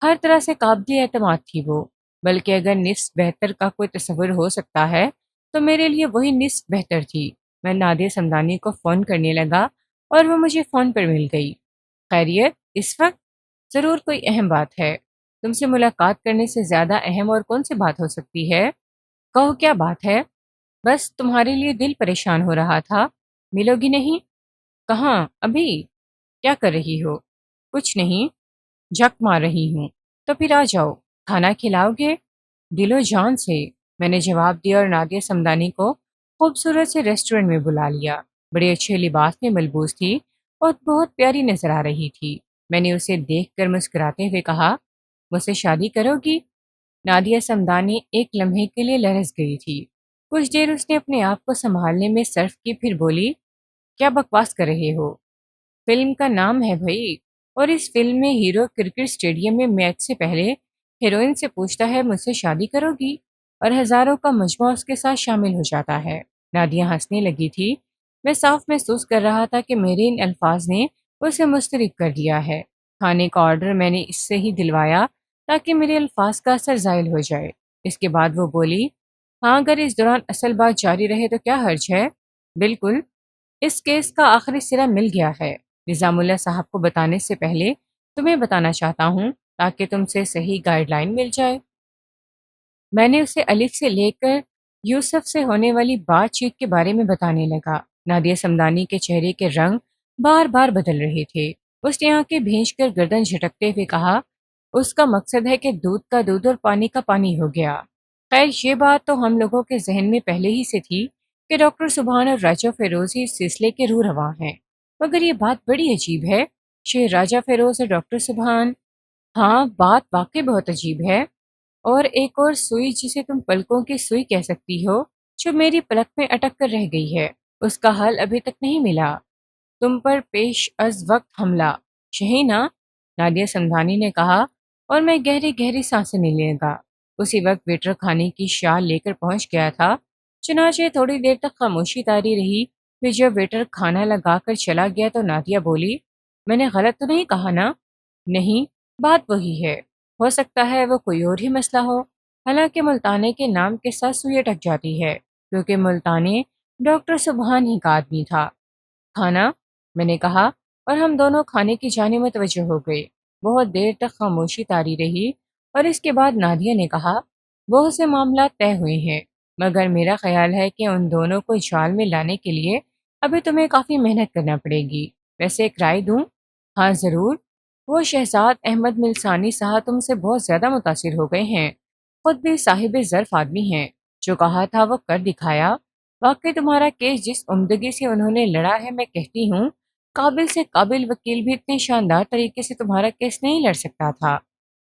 ہر طرح سے قابل اعتماد تھی وہ، بلکہ اگر نصف بہتر کا کوئی تصور ہو سکتا ہے تو میرے لیے وہی نصف بہتر تھی۔ میں نادیہ سمدانی کو فون کرنے لگا اور وہ مجھے فون پر مل گئی۔ خیریت اس وقت؟ ضرور کوئی اہم بات ہے۔ تم سے ملاقات کرنے سے زیادہ اہم اور کون سی بات ہو سکتی ہے؟ کہو، کیا بات ہے؟ بس تمہارے لیے دل پریشان ہو رہا تھا۔ ملو گی نہیں؟ کہاں ابھی؟ کیا کر رہی ہو؟ کچھ نہیں، جھک مار رہی ہوں۔ تو پھر آ جاؤ، کھانا کھلاؤ گے؟ دل و جان سے، میں نے جواب دیا اور نادیہ سمدانی کو خوبصورت سے ریسٹورنٹ میں بلا لیا۔ بڑے اچھے لباس میں ملبوس تھی اور بہت پیاری نظر آ رہی تھی۔ میں نے اسے دیکھ کر مسکراتے ہوئے کہا، مجھ سے شادی کرو گی؟ نادیہ سمدانی ایک لمحے کے لیے لرز گئی تھی۔ کچھ دیر اس نے اپنے آپ کو سنبھالنے میں صرف کی، پھر بولی، کیا بکواس کر رہے ہو؟ فلم کا نام ہے بھائی، اور اس فلم میں ہیرو کرکٹ اسٹیڈیم میں میچ سے پہلے ہیروئن سے پوچھتا ہے مجھ سے شادی کرو گی، اور ہزاروں کا مجموعہ اس کے ساتھ شامل ہو جاتا ہے۔ نادیہ ہنسنے لگی تھی۔ میں صاف محسوس کر رہا تھا کہ میرے ان الفاظ نے اسے مسترب کر دیا ہے۔ کھانے کا آرڈر میں نے اس سے ہی دلوایا تاکہ میرے الفاظ کا اثر زائل ہو جائے۔ اس کے بعد وہ بولی، ہاں اگر اس دوران اصل بات جاری رہے تو کیا حرج ہے؟ بالکل، اس کیس کا آخری سرا مل گیا ہے۔ نظام اللہ صاحب کو بتانے سے پہلے تمہیں بتانا چاہتا ہوں تاکہ تم سے صحیح گائیڈ لائن مل جائے۔ میں نے اسے الف سے لے کر یوسف سے ہونے والی بات چیت کے بارے میں بتانے لگا۔ نادیہ سمدانی کے چہرے کے رنگ بار بار بدل رہے تھے۔ اس نے آنکھیں بھینچ کر گردن جھٹکتے ہوئے کہا، اس کا مقصد ہے کہ دودھ کا دودھ اور پانی کا پانی ہو گیا۔ خیر یہ بات تو ہم لوگوں کے ذہن میں پہلے ہی سے تھی کہ ڈاکٹر سبحان اور راجہ فیروز ہی اس سلسلے کے روح رواں ہیں، مگر یہ بات بڑی عجیب ہے۔ شیر راجہ فیروز اور ڈاکٹر سبحان؟ ہاں بات واقعی بہت عجیب ہے۔ اور ایک اور سوئی جسے تم پلکوں کی سوئی کہہ سکتی ہو، جو میری پلک میں اٹک کر رہ گئی ہے، اس کا حل ابھی تک نہیں ملا۔ تم پر پیش از وقت حملہ، شہینہ، نادیہ سمدھانی نے کہا، اور میں گہری گہری سانسیں لینے لگا۔ اسی وقت ویٹر کھانے کی شال لے کر پہنچ گیا تھا۔ چنانچہ تھوڑی دیر تک خاموشی طاری رہی، پھر جب ویٹر کھانا لگا کر چلا گیا تو نادیہ بولی، میں نے غلط تو نہیں کہا نا؟ نہیں، بات وہی ہے۔ ہو سکتا ہے وہ کوئی اور ہی مسئلہ ہو، حالانکہ ملتانے کے نام کے ساتھ سوئی اٹک جاتی ہے، کیونکہ ملتانے ڈاکٹر سبحان ہی کا آدمی تھا۔ کھانا؟ میں نے کہا، اور ہم دونوں کھانے کی جانب متوجہ ہو گئے۔ بہت دیر تک خاموشی طاری رہی، اور اس کے بعد نادیہ نے کہا، بہت سے معاملات طے ہوئے ہیں، مگر میرا خیال ہے کہ ان دونوں کو جال میں لانے کے لیے ابھی تمہیں کافی محنت کرنا پڑے گی۔ ویسے ایک رائے دوں؟ ہاں ضرور۔ وہ شہزاد احمد ملسانی صاحب تم سے بہت زیادہ متاثر ہو گئے ہیں، خود بھی صاحب ظرف آدمی ہیں، جو کہا تھا وہ کر دکھایا۔ واقعی تمہارا کیس جس عمدگی سے انہوں نے لڑا ہے، میں کہتی ہوں قابل سے قابل وکیل بھی اتنے شاندار طریقے سے تمہارا کیس نہیں لڑ سکتا تھا۔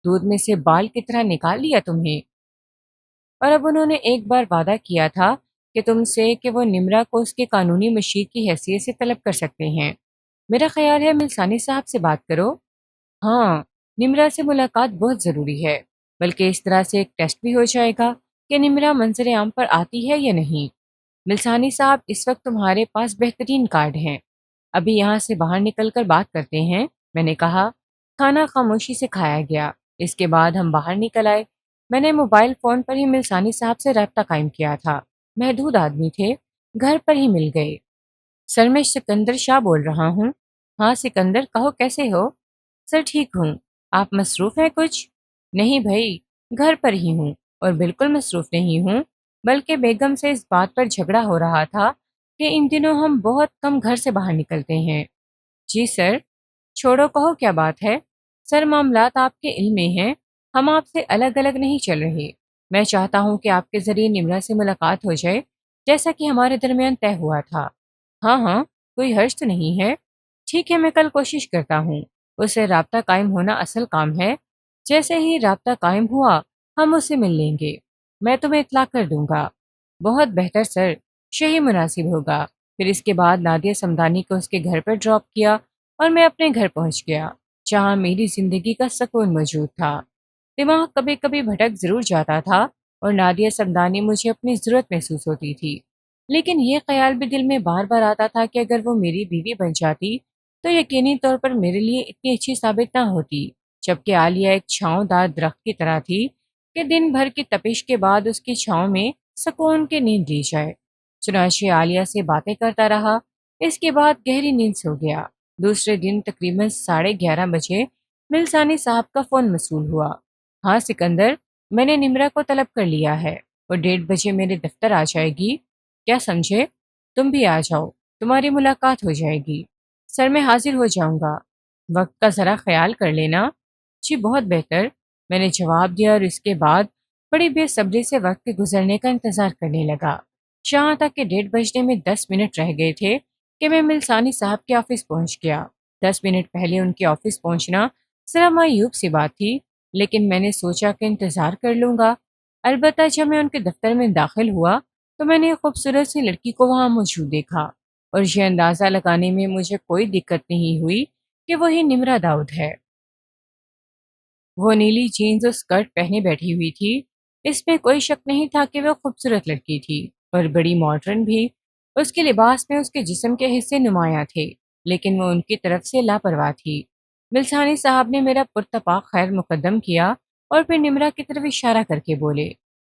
دودھ میں سے بال کی طرح نکال لیا تمہیں۔ اور اب انہوں نے ایک بار وعدہ کیا تھا کہ تم سے کہ وہ نمرا کو اس کے قانونی مشیر کی حیثیت سے طلب کر سکتے ہیں۔ میرا خیال ہے ملسانی صاحب سے بات کرو۔ ہاں، نمرا سے ملاقات بہت ضروری ہے، بلکہ اس طرح سے ایک ٹیسٹ بھی ہو جائے گا کہ نمرا منظر عام پر آتی ہے یا نہیں۔ ملسانی صاحب اس وقت تمہارے پاس بہترین کارڈ ہیں، ابھی یہاں سے باہر نکل کر بات کرتے ہیں، میں نے کہا۔ کھانا خاموشی سے کھایا گیا۔ اس کے بعد ہم باہر نکل آئے۔ میں نے موبائل فون پر ہی ملسانی صاحب سے رابطہ قائم کیا تھا، محدود آدمی تھے، گھر پر ہی مل گئے۔ سر میں سکندر شاہ بول رہا ہوں۔ ہاں سکندر، کہو کیسے ہو؟ سر ٹھیک ہوں، آپ مصروف ہیں کچھ؟ نہیں بھائی، گھر پر ہی ہوں، اور بالکل مصروف نہیں ہوں، بلکہ بیگم سے اس بات پر جھگڑا ہو رہا تھا کہ ان دنوں ہم بہت کم گھر سے باہر نکلتے ہیں۔ جی سر۔ چھوڑو، کہو کیا بات ہے؟ سر معاملات آپ کے علم میں ہیں، ہم آپ سے الگ الگ نہیں چل رہے۔ میں چاہتا ہوں کہ آپ کے ذریعے نمرا سے ملاقات ہو جائے، جیسا کہ ہمارے درمیان طے ہوا تھا۔ ہاں ہاں، کوئی حرج تو نہیں ہے۔ ٹھیک ہے، میں کل کوشش کرتا ہوں۔ اس سے رابطہ قائم ہونا اصل کام ہے۔ جیسے ہی رابطہ قائم ہوا ہم اسے مل لیں گے، میں تمہیں اطلاع کر دوں گا۔ بہت بہتر سر، یہی مناسب ہوگا۔ پھر اس کے بعد نادیہ سمدانی کو اس کے گھر پر ڈراپ کیا، اور میں اپنے گھر پہنچ گیا، جہاں میری زندگی کا سکون موجود تھا۔ دماغ کبھی کبھی بھٹک ضرور جاتا تھا، اور نادیہ سمدانی مجھے اپنی ضرورت محسوس ہوتی تھی، لیکن یہ خیال بھی دل میں بار بار آتا تھا کہ اگر وہ میری بیوی بن جاتی تو یقینی طور پر میرے لیے اتنی اچھی ثابت نہ ہوتی، جبکہ عالیہ ایک چھاؤں دار درخت کی طرح تھی کہ دن بھر کی تپش کے بعد اس کی چھاؤں میں سکون کی نیند لی جائے۔ چنانچہ عالیہ سے باتیں کرتا رہا، اس کے بعد گہری نیند سو گیا۔ دوسرے دن تقریباً 11:30 بجے ملسانی صاحب کا فون موصول ہوا۔ ہاں سکندر، میں نے نمرا کو طلب کر لیا ہے، وہ 1:30 بجے میرے دفتر آ جائے گی۔ کیا سمجھے؟ تم بھی آ جاؤ، تمہاری ملاقات ہو جائے گی۔ سر میں حاضر ہو جاؤں گا۔ وقت کا ذرا خیال کر لینا۔ جی بہت بہتر، میں نے جواب دیا، اور اس کے بعد بڑی بے صبری سے وقت کے گزرنے کا انتظار کرنے لگا، جہاں تک کہ 1:30 بجنے میں 10 منٹ رہ گئے تھے کہ میں ملسانی صاحب کے آفس پہنچ گیا۔ 10 منٹ پہلے ان کے آفس پہنچنا ذرا معیوب سی بات تھی، لیکن میں نے سوچا کہ انتظار کر لوں گا۔ البتہ جب میں ان کے دفتر میں داخل ہوا تو میں نے ایک خوبصورت سی لڑکی کو وہاں موجود دیکھا، اور یہ اندازہ لگانے میں مجھے کوئی دقت نہیں ہوئی کہ وہی نمرہ داؤد ہے۔ وہ نیلی جینز اور اسکرٹ پہنے بیٹھی ہوئی تھی۔ اس میں کوئی شک نہیں تھا کہ وہ خوبصورت لڑکی تھی اور بڑی ماڈرن بھی۔ اس کے لباس میں اس کے جسم کے حصے نمایاں تھے، لیکن وہ ان کی طرف سے لاپرواہ تھی۔ ملسانی صاحب نے میرا پرتپاک خیر مقدم کیا اور پھر نمرہ کی طرف اشارہ کر کے بولے،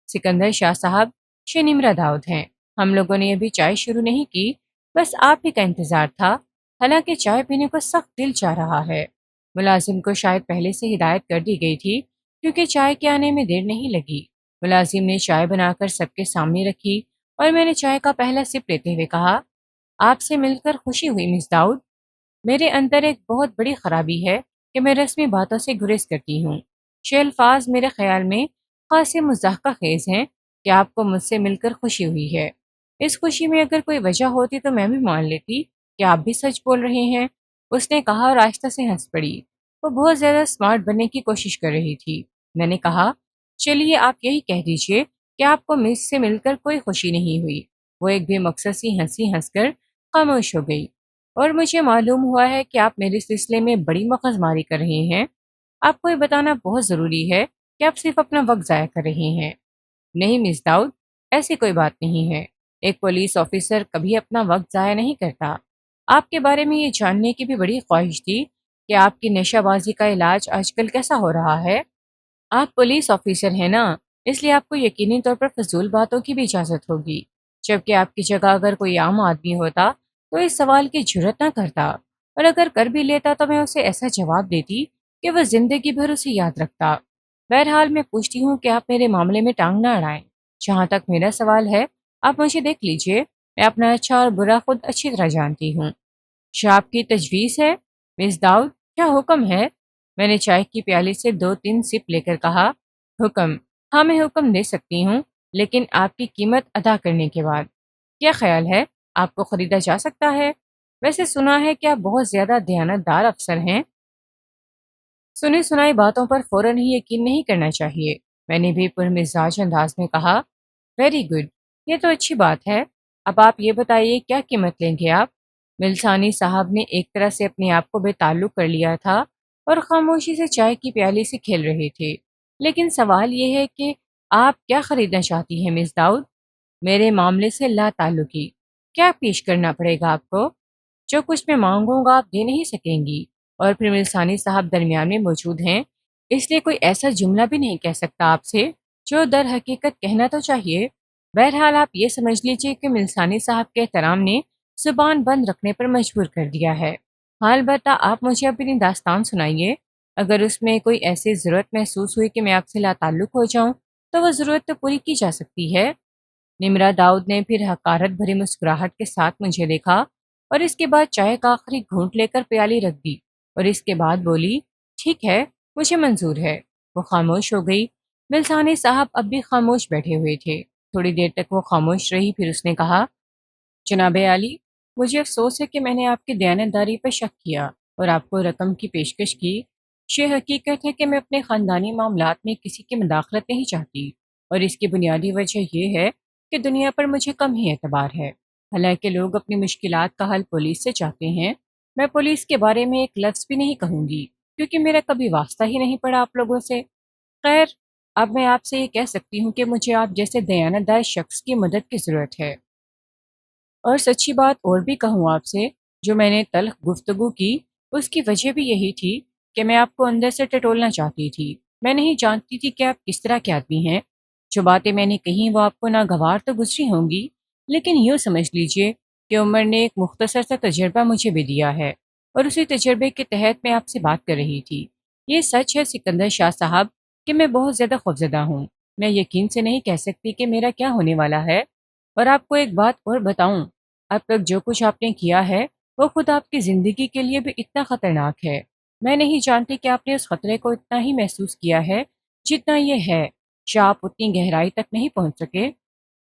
سکندر شاہ صاحب، یہ نمرہ داؤد ہیں۔ ہم لوگوں نے ابھی چائے شروع نہیں کی، بس آپ ہی کا انتظار تھا۔ حالانکہ چائے پینے کو سخت دل چاہ رہا ہے۔ ملازم کو شاید پہلے سے ہدایت کر دی گئی تھی، کیونکہ چائے کے آنے میں دیر نہیں لگی۔ ملازم نے چائے بنا کر سب کے سامنے رکھی اور میں نے چائے کا پہلا سپ لیتے ہوئے کہا، آپ سے مل کر خوشی ہوئی مس داؤد۔ میرے اندر ایک بہت بڑی خرابی ہے کہ میں رسمی باتوں سے گریز کرتی ہوں۔ یہ الفاظ میرے خیال میں خاصے مضحکہ خیز ہیں کہ آپ کو مجھ سے مل کر خوشی ہوئی ہے۔ اس خوشی میں اگر کوئی وجہ ہوتی تو میں بھی مان لیتی کہ آپ بھی سچ بول رہے ہیں، اس نے کہا اور آہستہ سے ہنس پڑی۔ وہ بہت زیادہ اسمارٹ بننے کی کوشش کر رہی تھی۔ میں نے کہا، چلیے آپ یہی کہہ دیجئے کہ آپ کو مجھ سے مل کر کوئی خوشی نہیں ہوئی۔ وہ ایک بے مقصد سی ہنسی ہنس کر خاموش ہو گئی، اور مجھے معلوم ہوا ہے کہ آپ میرے سلسلے میں بڑی مغز ماری کر رہے ہیں۔ آپ کو یہ بتانا بہت ضروری ہے کہ آپ صرف اپنا وقت ضائع کر رہے ہیں۔ نہیں مس داؤد، ایسی کوئی بات نہیں ہے۔ ایک پولیس آفیسر کبھی اپنا وقت ضائع نہیں کرتا۔ آپ کے بارے میں یہ جاننے کی بھی بڑی خواہش تھی کہ آپ کی نشہ بازی کا علاج آج کل کیسا ہو رہا ہے۔ آپ پولیس آفیسر ہیں نا، اس لیے آپ کو یقینی طور پر فضول باتوں کی بھی اجازت ہوگی، جبکہ آپ کی جگہ اگر کوئی عام آدمی ہوتا تو اس سوال کی جرات نہ کرتا، اور اگر کر بھی لیتا تو میں اسے ایسا جواب دیتی کہ وہ زندگی بھر اسے یاد رکھتا۔ بہرحال میں پوچھتی ہوں کہ آپ میرے معاملے میں ٹانگ نہ اڑائیں۔ جہاں تک میرا سوال ہے، آپ مجھے دیکھ لیجئے، میں اپنا اچھا اور برا خود اچھی طرح جانتی ہوں۔ کیا آپ کی تجویز ہے مس داؤد؟ کیا حکم ہے؟ میں نے چائے کی پیالی سے 2-3 سپ لے کر کہا، حکم؟ ہاں میں حکم دے سکتی ہوں، لیکن آپ کی قیمت ادا کرنے کے بعد۔ کیا خیال ہے آپ کو خریدا جا سکتا ہے؟ ویسے سنا ہے کہ آپ بہت زیادہ دیانتدار افسر ہیں۔ سنی سنائی باتوں پر فوراً ہی یقین نہیں کرنا چاہیے، میں نے بھی پرمزاج انداز میں کہا۔ ویری گڈ، یہ تو اچھی بات ہے۔ اب آپ یہ بتائیے کیا قیمت لیں گے آپ؟ ملسانی صاحب نے ایک طرح سے اپنے آپ کو بے تعلق کر لیا تھا اور خاموشی سے چائے کی پیالی سے کھیل رہے تھے۔ لیکن سوال یہ ہے کہ آپ کیا خریدنا چاہتی ہیں مس داؤد؟ میرے معاملے سے لا تعلقی۔ کیا پیش کرنا پڑے گا آپ کو؟ جو کچھ میں مانگوں گا آپ دے نہیں سکیں گی، اور پھر ملسانی صاحب درمیان میں موجود ہیں، اس لیے کوئی ایسا جملہ بھی نہیں کہہ سکتا آپ سے جو در حقیقت کہنا تو چاہیے۔ بہرحال آپ یہ سمجھ لیجئے کہ ملسانی صاحب کے احترام نے زبان بند رکھنے پر مجبور کر دیا ہے۔ ہاں البتہ آپ مجھے اپنی داستان سنائیے۔ اگر اس میں کوئی ایسی ضرورت محسوس ہوئی کہ میں آپ سے لا تعلق ہو جاؤں تو وہ ضرورت تو پوری کی جا سکتی ہے۔ نمرہ داؤد نے پھر حقارت بھری مسکراہٹ کے ساتھ مجھے دیکھا، اور اس کے بعد چائے کا آخری گھونٹ لے کر پیالی رکھ دی، اور اس کے بعد بولی، ٹھیک ہے، مجھے منظور ہے۔ وہ خاموش ہو گئی۔ ملسانی صاحب اب بھی خاموش بیٹھے ہوئے تھے۔ تھوڑی دیر تک وہ خاموش رہی، پھر اس نے کہا، جناب عالی، مجھے افسوس ہے کہ میں نے آپ کی دیانتداری پر شک کیا اور آپ کو رقم کی پیشکش کی۔ یہ حقیقت ہے کہ میں اپنے خاندانی معاملات میں کسی کی مداخلت نہیں چاہتی، اور اس کی بنیادی وجہ یہ ہے کہ دنیا پر مجھے کم ہی اعتبار ہے۔ حالانکہ لوگ اپنی مشکلات کا حل پولیس سے چاہتے ہیں، میں پولیس کے بارے میں ایک لفظ بھی نہیں کہوں گی، کیونکہ میرا کبھی واسطہ ہی نہیں پڑا آپ لوگوں سے۔ خیر، اب میں آپ سے یہ کہہ سکتی ہوں کہ مجھے آپ جیسے دیانتدار شخص کی مدد کی ضرورت ہے۔ اور سچی بات اور بھی کہوں آپ سے، جو میں نے تلخ گفتگو کی، اس کی وجہ بھی یہی تھی کہ میں آپ کو اندر سے ٹٹولنا چاہتی تھی۔ میں نہیں جانتی تھی کہ آپ کس طرح کے آدمی ہیں۔ جو باتیں میں نے کہیں وہ آپ کو ناگوار تو گزری ہوں گی، لیکن یوں سمجھ لیجئے کہ عمر نے ایک مختصر سا تجربہ مجھے بھی دیا ہے، اور اسی تجربے کے تحت میں آپ سے بات کر رہی تھی۔ یہ سچ ہے سکندر شاہ صاحب کہ میں بہت زیادہ خوفزدہ ہوں۔ میں یقین سے نہیں کہہ سکتی کہ میرا کیا ہونے والا ہے۔ اور آپ کو ایک بات اور بتاؤں، اب تک جو کچھ آپ نے کیا ہے وہ خود آپ کی زندگی کے لیے بھی اتنا خطرناک ہے۔ میں نہیں جانتی کہ آپ نے اس خطرے کو اتنا ہی محسوس کیا ہے جتنا یہ ہے۔ کیا آپ اتنی گہرائی تک نہیں پہنچ سکے؟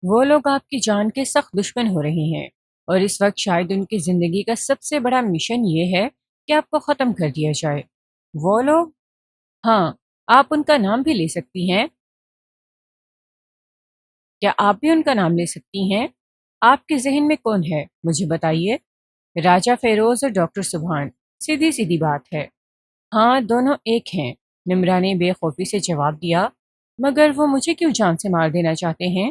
وہ لوگ آپ کی جان کے سخت دشمن ہو رہے ہیں، اور اس وقت شاید ان کی زندگی کا سب سے بڑا مشن یہ ہے کہ آپ کو ختم کر دیا جائے۔ وہ لوگ؟ ہاں، آپ ان کا نام بھی لے سکتی ہیں۔ کیا آپ بھی ان کا نام لے سکتی ہیں؟ آپ کے ذہن میں کون ہے مجھے بتائیے۔ راجہ فیروز اور ڈاکٹر سبحان، سیدھی سیدھی بات ہے۔ ہاں، دونوں ایک ہیں، نمرا نے بے خوفی سے جواب دیا۔ مگر وہ مجھے کیوں جان سے مار دینا چاہتے ہیں؟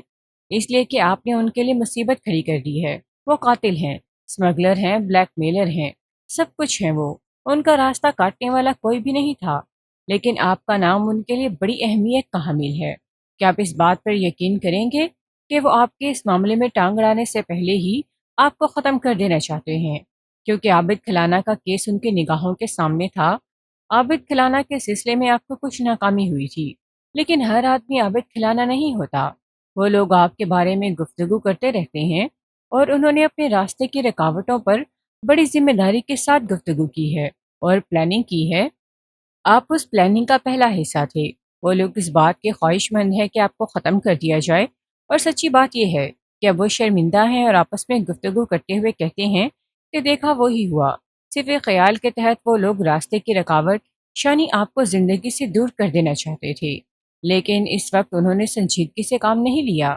اس لیے کہ آپ نے ان کے لیے مصیبت کھڑی کر دی ہے۔ وہ قاتل ہیں، اسمگلر ہیں، بلیک میلر ہیں، سب کچھ ہیں وہ۔ ان کا راستہ کاٹنے والا کوئی بھی نہیں تھا۔ لیکن آپ کا نام ان کے لیے بڑی اہمیت کا حامل ہے۔ کیا آپ اس بات پر یقین کریں گے کہ وہ آپ کے اس معاملے میں ٹانگ اڑانے سے پہلے ہی آپ کو ختم کر دینا چاہتے ہیں؟ کیونکہ عابد کھلانا کا کیس ان کی نگاہوں کے سامنے تھا۔ عابد کھلانا کے سلسلے میں آپ کو کچھ ناکامی ہوئی تھی، لیکن ہر آدمی عابد کھلانا نہیں ہوتا۔ وہ لوگ آپ کے بارے میں گفتگو کرتے رہتے ہیں اور انہوں نے اپنے راستے کی رکاوٹوں پر بڑی ذمہ داری کے ساتھ گفتگو کی ہے اور پلاننگ کی ہے۔ آپ اس پلاننگ کا پہلا حصہ تھے۔ وہ لوگ اس بات کے خواہش مند ہیں کہ آپ کو ختم کر دیا جائے، اور سچی بات یہ ہے کہ اب وہ شرمندہ ہیں اور آپس میں گفتگو کرتے ہوئے کہتے ہیں کہ دیکھا وہی ہوا۔ صرف ایک خیال کے تحت وہ لوگ راستے کی رکاوٹ شانی آپ کو زندگی سے دور کر دینا چاہتے تھے، لیکن اس وقت انہوں نے سنجیدگی سے کام نہیں لیا،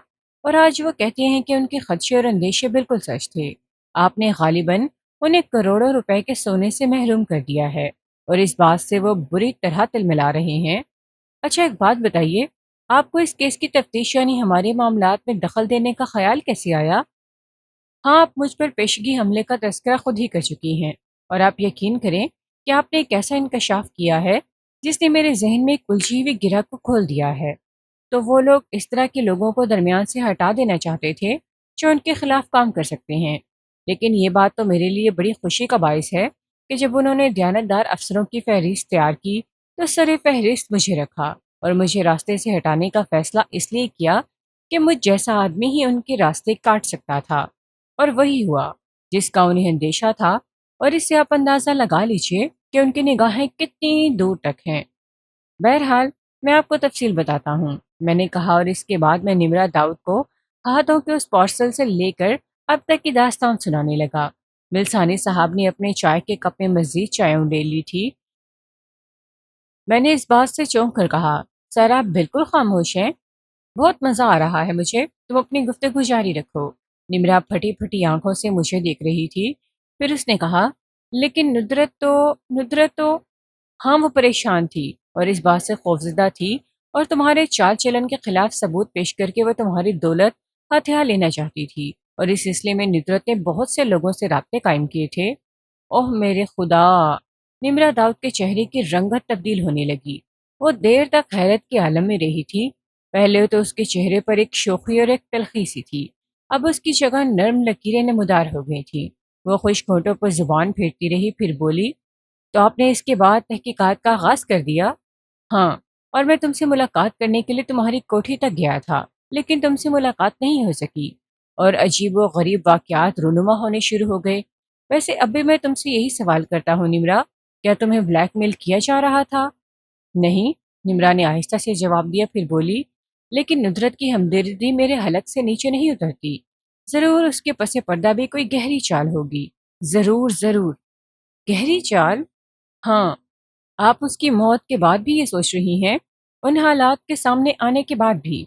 اور آج وہ کہتے ہیں کہ ان کے خدشے اور اندیشے بالکل سچ تھے۔ آپ نے غالباً انہیں کروڑوں روپے کے سونے سے محروم کر دیا ہے، اور اس بات سے وہ بری طرح تلملا رہے ہیں۔ اچھا، ایک بات بتائیے، آپ کو اس کیس کی تفتیش یعنی ہمارے معاملات میں دخل دینے کا خیال کیسے آیا؟ ہاں، آپ مجھ پر پیشگی حملے کا تذکرہ خود ہی کر چکی ہیں، اور آپ یقین کریں کہ آپ نے ایک ایسا انکشاف کیا ہے جس نے میرے ذہن میں ایک الجھی ہوئی گرہ کو کھول دیا ہے۔ تو وہ لوگ اس طرح کے لوگوں کو درمیان سے ہٹا دینا چاہتے تھے جو ان کے خلاف کام کر سکتے ہیں۔ لیکن یہ بات تو میرے لیے بڑی خوشی کا باعث ہے کہ جب انہوں نے دیانتدار افسروں کی فہرست تیار کی تو سر فہرست مجھے رکھا، اور مجھے راستے سے ہٹانے کا فیصلہ اس لیے کیا کہ مجھ جیسا آدمی ہی ان کے راستے کاٹ سکتا تھا، اور وہی ہوا جس کا انہیں اندیشہ تھا۔ اور اس سے آپ اندازہ لگا لیجئے کہ ان کی نگاہیں کتنی دور تک ہیں۔ بہرحال، میں آپ کو تفصیل بتاتا ہوں، میں نے کہا، اور اس کے بعد میں نمرا داؤد کو ہاتھوں کے اس پارسل سے لے کر اب تک کی داستان سنانے لگا۔ ملسانی صاحب نے اپنے چائے کے کپ میں مزید چائے ڈال لی تھی۔ میں نے اس بات سے چونک کر کہا، سر آپ بالکل خاموش ہیں؟ بہت مزہ آ رہا ہے مجھے، تم اپنی گفتگو جاری رکھو۔ نمرا پھٹی پھٹی آنکھوں سے مجھے دیکھ رہی تھی، پھر اس نے کہا، لیکن ندرت تو ہاں، وہ پریشان تھی اور اس بات سے خوفزدہ تھی، اور تمہارے چال چلن کے خلاف ثبوت پیش کر کے وہ تمہاری دولت ہتھیار لینا چاہتی تھی، اور اس سلسلے میں ندرت نے بہت سے لوگوں سے رابطے قائم کیے تھے۔ اوہ میرے خدا! نمرا داؤد کے چہرے کی رنگت تبدیل ہونے لگی۔ وہ دیر تک حیرت کے عالم میں رہی تھی۔ پہلے تو اس کے چہرے پر ایک شوخی اور ایک تلخی سی تھی، اب اس کی جگہ نرم لکیریں نمودار ہو گئی تھیں۔ وہ خشک ہونٹوں پر زبان پھیرتی رہی، پھر بولی، تو آپ نے اس کے بعد تحقیقات کا آغاز کر دیا؟ ہاں، اور میں تم سے ملاقات کرنے کے لیے تمہاری کوٹھی تک گیا تھا، لیکن تم سے ملاقات نہیں ہو سکی، اور عجیب و غریب واقعات رونما ہونے شروع ہو گئے۔ ویسے اب بھی میں تم سے یہی سوال کرتا ہوں نمرا، کیا تمہیں بلیک میل کیا جا رہا تھا؟ نہیں، نمرا نے آہستہ سے جواب دیا، پھر بولی، لیکن ندرت کی ہمدردی میرے حلق سے نیچے نہیں اترتی۔ ضرور اس کے پس پردہ بھی کوئی گہری چال ہوگی۔ ضرور ضرور۔ گہری چال؟ ہاں، آپ اس کی موت کے بعد بھی یہ سوچ رہی ہیں؟ ان حالات کے سامنے آنے کے بعد بھی؟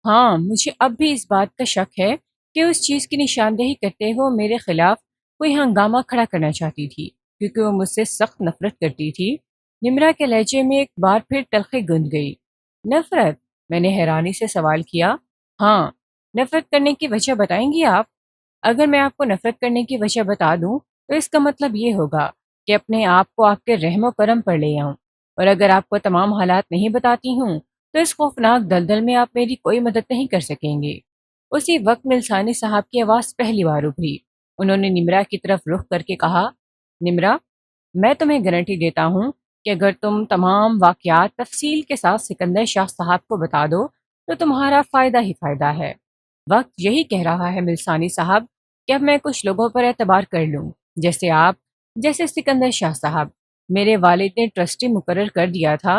ہاں، مجھے اب بھی اس بات کا شک ہے کہ اس چیز کی نشاندہی کرتے ہوئے وہ میرے خلاف کوئی ہنگامہ کھڑا کرنا چاہتی تھی، کیونکہ وہ مجھ سے سخت نفرت کرتی تھی۔ نمرا کے لہجے میں ایک بار پھر تلخی گند گئی۔ نفرت؟ میں نے حیرانی سے سوال کیا۔ ہاں، نفرت کرنے کی وجہ بتائیں گی آپ؟ اگر میں آپ کو نفرت کرنے کی وجہ بتا دوں تو اس کا مطلب یہ ہوگا کہ اپنے آپ کو آپ کے رحم و کرم پر لے آؤں، اور اگر آپ کو تمام حالات نہیں بتاتی ہوں تو اس خوفناک دلدل میں آپ میری کوئی مدد نہیں کر سکیں گے۔ اسی وقت ملسانی صاحب کی آواز پہلی بار ابھری۔ انہوں نے نمرا کی طرف رخ کر کے کہا، نمرا، میں تمہیں گارنٹی دیتا ہوں کہ اگر تم تمام واقعات تفصیل کے ساتھ سکندر شاہ صاحب کو بتا دو تو تمہارا فائدہ ہی فائدہ ہے۔ وقت یہی کہہ رہا ہے ملسانی صاحب کہ اب میں کچھ لوگوں پر اعتبار کر لوں، جیسے آپ، جیسے سکندر شاہ صاحب۔ میرے والد نے ٹرسٹی مقرر کر دیا تھا،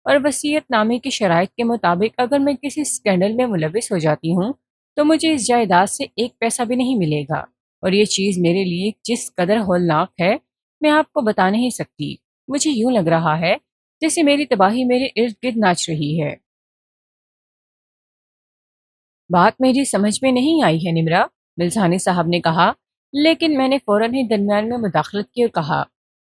اور وصیت نامے کی شرائط کے مطابق اگر میں کسی اسکینڈل میں ملوث ہو جاتی ہوں تو مجھے اس جائیداد سے ایک پیسہ بھی نہیں ملے گا، اور یہ چیز میرے لیے جس قدر ہولناک ہے میں آپ کو بتا نہیں سکتی۔ مجھے یوں لگ رہا ہے جیسے میری تباہی میرے ارد گرد ناچ رہی ہے۔ بات میری سمجھ میں نہیں آئی ہے نمرا، ملسانی صاحب نے کہا، لیکن میں نے فوراً ہی درمیان میں مداخلت کی اور کہا،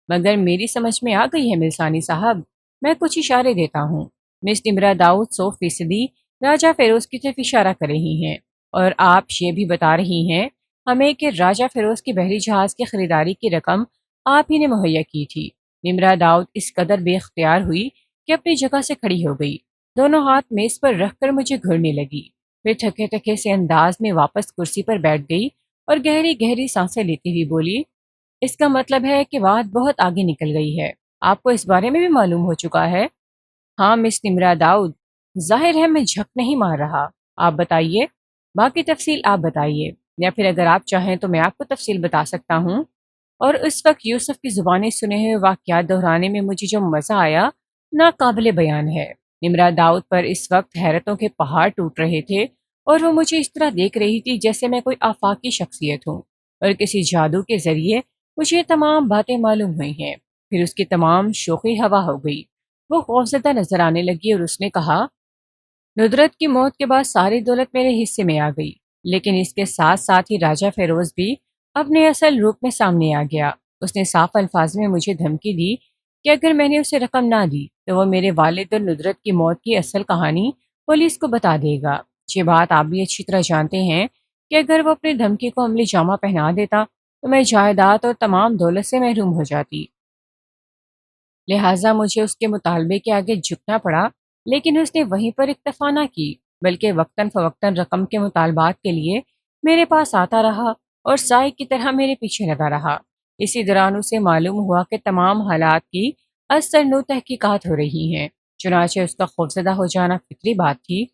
مگر میری سمجھ میں آ گئی ہے ملسانی صاحب، میں کچھ اشارے دیتا ہوں۔ مس نمرا داؤد 100% راجہ فیروز کی طرف اشارہ کر رہی ہیں، اور آپ یہ بھی بتا رہی ہیں ہمیں کہ راجہ فیروز کی بحری جہاز کی خریداری کی رقم آپ ہی نے مہیا کی تھی۔ نمرا داؤد اس قدر بے اختیار ہوئی کہ اپنی جگہ سے کھڑی ہو گئی، دونوں ہاتھ میز پر رکھ کر مجھے گھورنے لگی، پھر تھکے تھکے سے انداز میں واپس کرسی پر بیٹھ گئی اور گہری گہری سانسیں لیتی ہوئی بولی، اس کا مطلب ہے کہ بات بہت آگے نکل گئی ہے، آپ کو اس بارے میں بھی معلوم ہو چکا ہے؟ ہاں مس نمرا داؤد، ظاہر ہے میں جھک نہیں مار رہا۔ آپ بتائیے، باقی تفصیل آپ بتائیے، یا پھر اگر آپ چاہیں تو میں آپ کو تفصیل بتا سکتا ہوں۔ اور اس وقت یوسف کی زبانی سنے ہوئے واقعات دہرانے میں مجھے جو مزہ آیا ناقابل بیان ہے۔ نمرا داؤد پر اس وقت حیرتوں کے پہاڑ ٹوٹ رہے تھے، اور وہ مجھے اس طرح دیکھ رہی تھی جیسے میں کوئی آفاقی شخصیت ہوں، اور کسی جادو کے ذریعے مجھے یہ تمام باتیں معلوم ہوئی ہیں۔ پھر اس کی تمام شوخی ہوا ہو گئی، وہ خوفزدہ نظر آنے لگی اور اس نے کہا، ندرت کی موت کے بعد ساری دولت میرے حصے میں آ گئی، لیکن اس کے ساتھ ساتھ ہی راجہ فیروز بھی اپنے اصل روپ میں سامنے آ گیا۔ اس نے صاف الفاظ میں مجھے دھمکی دی کہ اگر میں نے اسے رقم نہ دی تو وہ میرے والد اور ندرت کی موت کی اصل کہانی پولیس کو بتا دے گا۔ یہ بات آپ بھی اچھی طرح جانتے ہیں کہ اگر وہ اپنی دھمکی کو عملی جامہ پہنا دیتا تو میں جائیداد اور تمام دولت سے محروم ہو جاتی، لہٰذا مجھے اس کے مطالبے کے آگے جھکنا پڑا، لیکن اس نے وہیں پر اکتفا نہ کی، بلکہ وقتاً فوقتاً رقم کے مطالبات کے لیے میرے پاس آتا رہا اور سائے کی طرح میرے پیچھے لگا رہا۔ اسی دوران اسے معلوم ہوا کہ تمام حالات کی از سر نو تحقیقات ہو رہی ہیں، چنانچہ اس کا خوفزدہ ہو جانا فطری بات تھی۔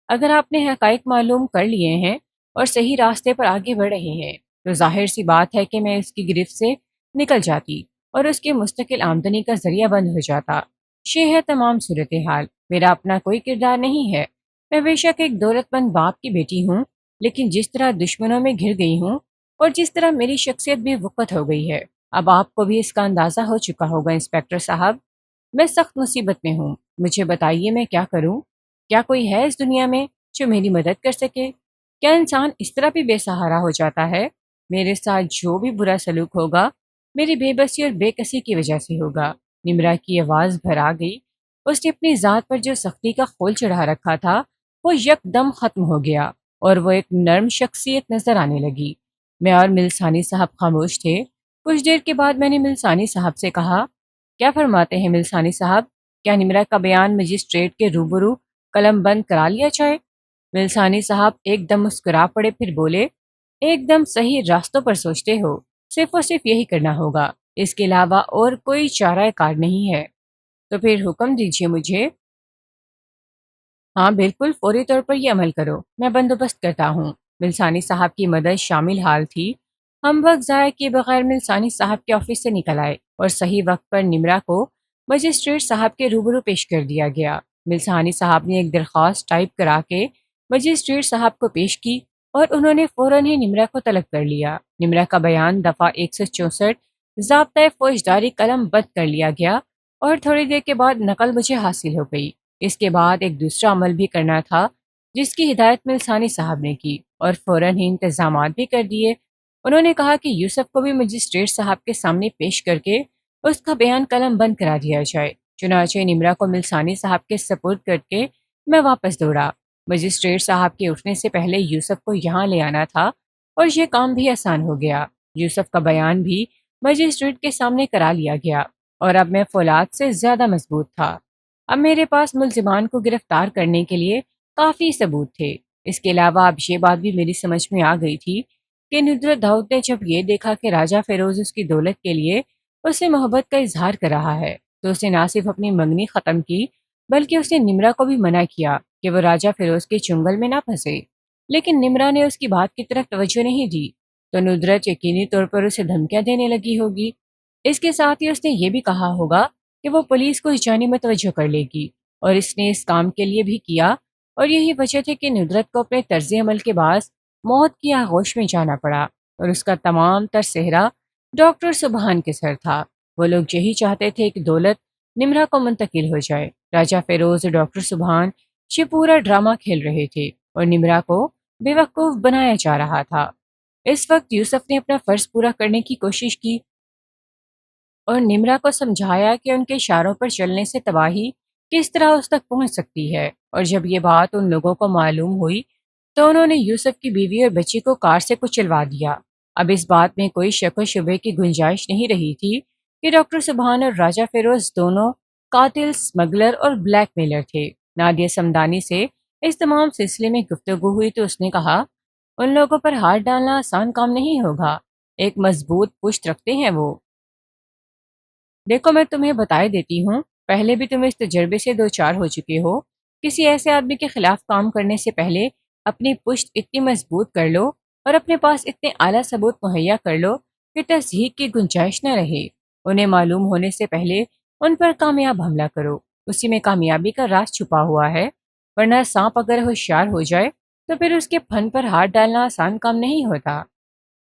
اگر آپ نے حقائق معلوم کر لیے ہیں اور صحیح راستے پر آگے بڑھ رہے ہیں تو ظاہر سی بات ہے کہ میں اس کی گرفت سے نکل جاتی اور اس کی مستقل آمدنی کا ذریعہ بند ہو جاتا۔ یہ ہے تمام صورتحال۔ میرا اپنا کوئی کردار نہیں ہے، میں بے شک ایک دولت مند باپ کی بیٹی ہوں، لیکن جس طرح دشمنوں میں گھر گئی ہوں اور جس طرح میری شخصیت بھی وقت ہو گئی ہے، اب آپ کو بھی اس کا اندازہ ہو چکا ہوگا انسپکٹر صاحب، میں سخت مصیبت میں ہوں۔ مجھے بتائیے میں کیا کروں؟ کیا کوئی ہے اس دنیا میں جو میری مدد کر سکے؟ کیا انسان اس طرح بھی بے سہارا ہو جاتا ہے؟ میرے ساتھ جو بھی برا سلوک ہوگا میری بے بسی اور بے کسی کی وجہ سے ہوگا۔ نمرا کی آواز بھر آ گئی، اس نے اپنی ذات پر جو سختی کا خول چڑھا رکھا تھا وہ یک دم ختم ہو گیا اور وہ ایک نرم شخصیت نظر آنے لگی۔ میں اور ملسانی صاحب خاموش تھے۔ کچھ دیر کے بعد میں نے ملسانی صاحب سے کہا، کیا فرماتے ہیں ملسانی صاحب؟ کیا نمرا کا بیان مجسٹریٹ کے روبرو قلم بند کرا لیا جائے؟ ملسانی صاحب ایک دم مسکرا پڑے، پھر بولے، ایک دم صحیح راستوں پر سوچتے ہو، صرف اور صرف یہی کرنا ہوگا، اس کے علاوہ اور کوئی چارہ کار نہیں ہے۔ تو پھر حکم دیجیے مجھے۔ ہاں بالکل، فوری طور پر یہ عمل کرو، میں بندوبست کرتا ہوں۔ ملسانی صاحب کی مدد شامل حال تھی۔ ہم وقت ضائع کیے بغیر ملسانی صاحب کے آفس سے نکل آئے اور صحیح وقت پر نمرا کو مجسٹریٹ صاحب کے روبرو پیش کر دیا گیا۔ ملسانی صاحب نے ایک درخواست ٹائپ کرا کے مجسٹریٹ صاحب کو پیش کی اور انہوں نے فوراً ہی نمرا کو طلب کر لیا۔ نمرا کا بیان دفعہ 164 ضابطۂ فوجداری قلم بند کر لیا گیا اور تھوڑی دیر کے بعد نقل مجھے حاصل ہو گئی۔ اس کے بعد ایک دوسرا عمل بھی کرنا تھا جس کی ہدایت ملسانی صاحب نے کی اور فوراً ہی انتظامات بھی کر دیے۔ انہوں نے کہا کہ یوسف کو بھی مجسٹریٹ صاحب کے سامنے پیش کر کے اس کا بیان قلم بند کرا دیا جائے۔ چنانچہ نمرا کو ملسانی صاحب کے سپرد کر کے میں واپس دوڑا۔ مجسٹریٹ صاحب کے اٹھنے سے پہلے یوسف کو یہاں لے آنا تھا اور یہ کام بھی آسان ہو گیا۔ یوسف کا بیان بھی مجسٹریٹ کے سامنے کرا لیا گیا اور اب میں فولاد سے زیادہ مضبوط تھا۔ اب میرے پاس ملزمان کو گرفتار کرنے کے لیے کافی ثبوت تھے۔ اس کے علاوہ اب یہ بات بھی میری سمجھ میں آ گئی تھی کہ ندرت داؤد نے جب یہ دیکھا کہ راجہ فیروز اس کی دولت کے لیے اس سے محبت کا اظہار کر رہا ہے تو اس نے نہ صرف اپنی منگنی ختم کی بلکہ اس نے نمرا کو بھی منع کیا کہ وہ راجہ فیروز کے چنگل میں نہ پھنسے۔ لیکن نمرا نے اس کی بات کی طرف توجہ نہیں دی تو ندرت یقینی طور پر اسے دھمکیاں دینے لگی ہوگی۔ اس کے ساتھ ہی اس نے یہ بھی کہا ہوگا کہ وہ پولیس کو اس جانب متوجہ کر لے گی، اور اس نے اس کام کے لیے بھی کیا، اور یہی وجہ تھی کہ ندرت کو اپنے طرز عمل کے باعث موت کی آغوش میں جانا پڑا۔ اور اس کا تمام تر صحرا ڈاکٹر سبحان کے سر تھا۔ وہ لوگ یہی چاہتے تھے کہ دولت نمرا کو منتقل ہو جائے۔ راجہ فیروز اور ڈاکٹر سبحان یہ پورا ڈرامہ کھیل رہے تھے اور نمرا کو بے وقوف بنایا جا رہا تھا۔ اس وقت یوسف نے اپنا فرض پورا کرنے کی کوشش کی اور نمرا کو سمجھایا کہ ان کے اشاروں پر چلنے سے تباہی کس طرح اس تک پہنچ سکتی ہے، اور جب یہ بات ان لوگوں کو معلوم ہوئی تو انہوں نے یوسف کی بیوی اور بچی کو کار سے کچلوا دیا۔ اب اس بات میں کوئی شک و شبے کی گنجائش نہیں رہی تھی کہ ڈاکٹر سبحان اور راجہ فیروز دونوں قاتل، اسمگلر اور بلیک میلر تھے۔ نادیہ سمدانی سے اس تمام سلسلے میں گفتگو ہوئی تو اس نے کہا، ان لوگوں پر ہاتھ ڈالنا آسان کام نہیں ہوگا، ایک مضبوط پشت رکھتے ہیں وہ۔ دیکھو میں تمہیں بتائے دیتی ہوں، پہلے بھی تم اس تجربے سے دو چار ہو چکے ہو۔ کسی ایسے آدمی کے خلاف کام کرنے سے پہلے اپنی پشت اتنی مضبوط کر لو اور اپنے پاس اتنے اعلیٰ ثبوت مہیا کر لو کہ تصحیح کی گنجائش نہ رہے۔ انہیں معلوم ہونے سے پہلے ان پر کامیاب حملہ کرو، اسی میں کامیابی کا راز چھپا ہوا ہے، ورنہ سانپ اگر ہوشیار ہو جائے تو پھر اس کے پھن پر ہاتھ ڈالنا آسان کام نہیں ہوتا۔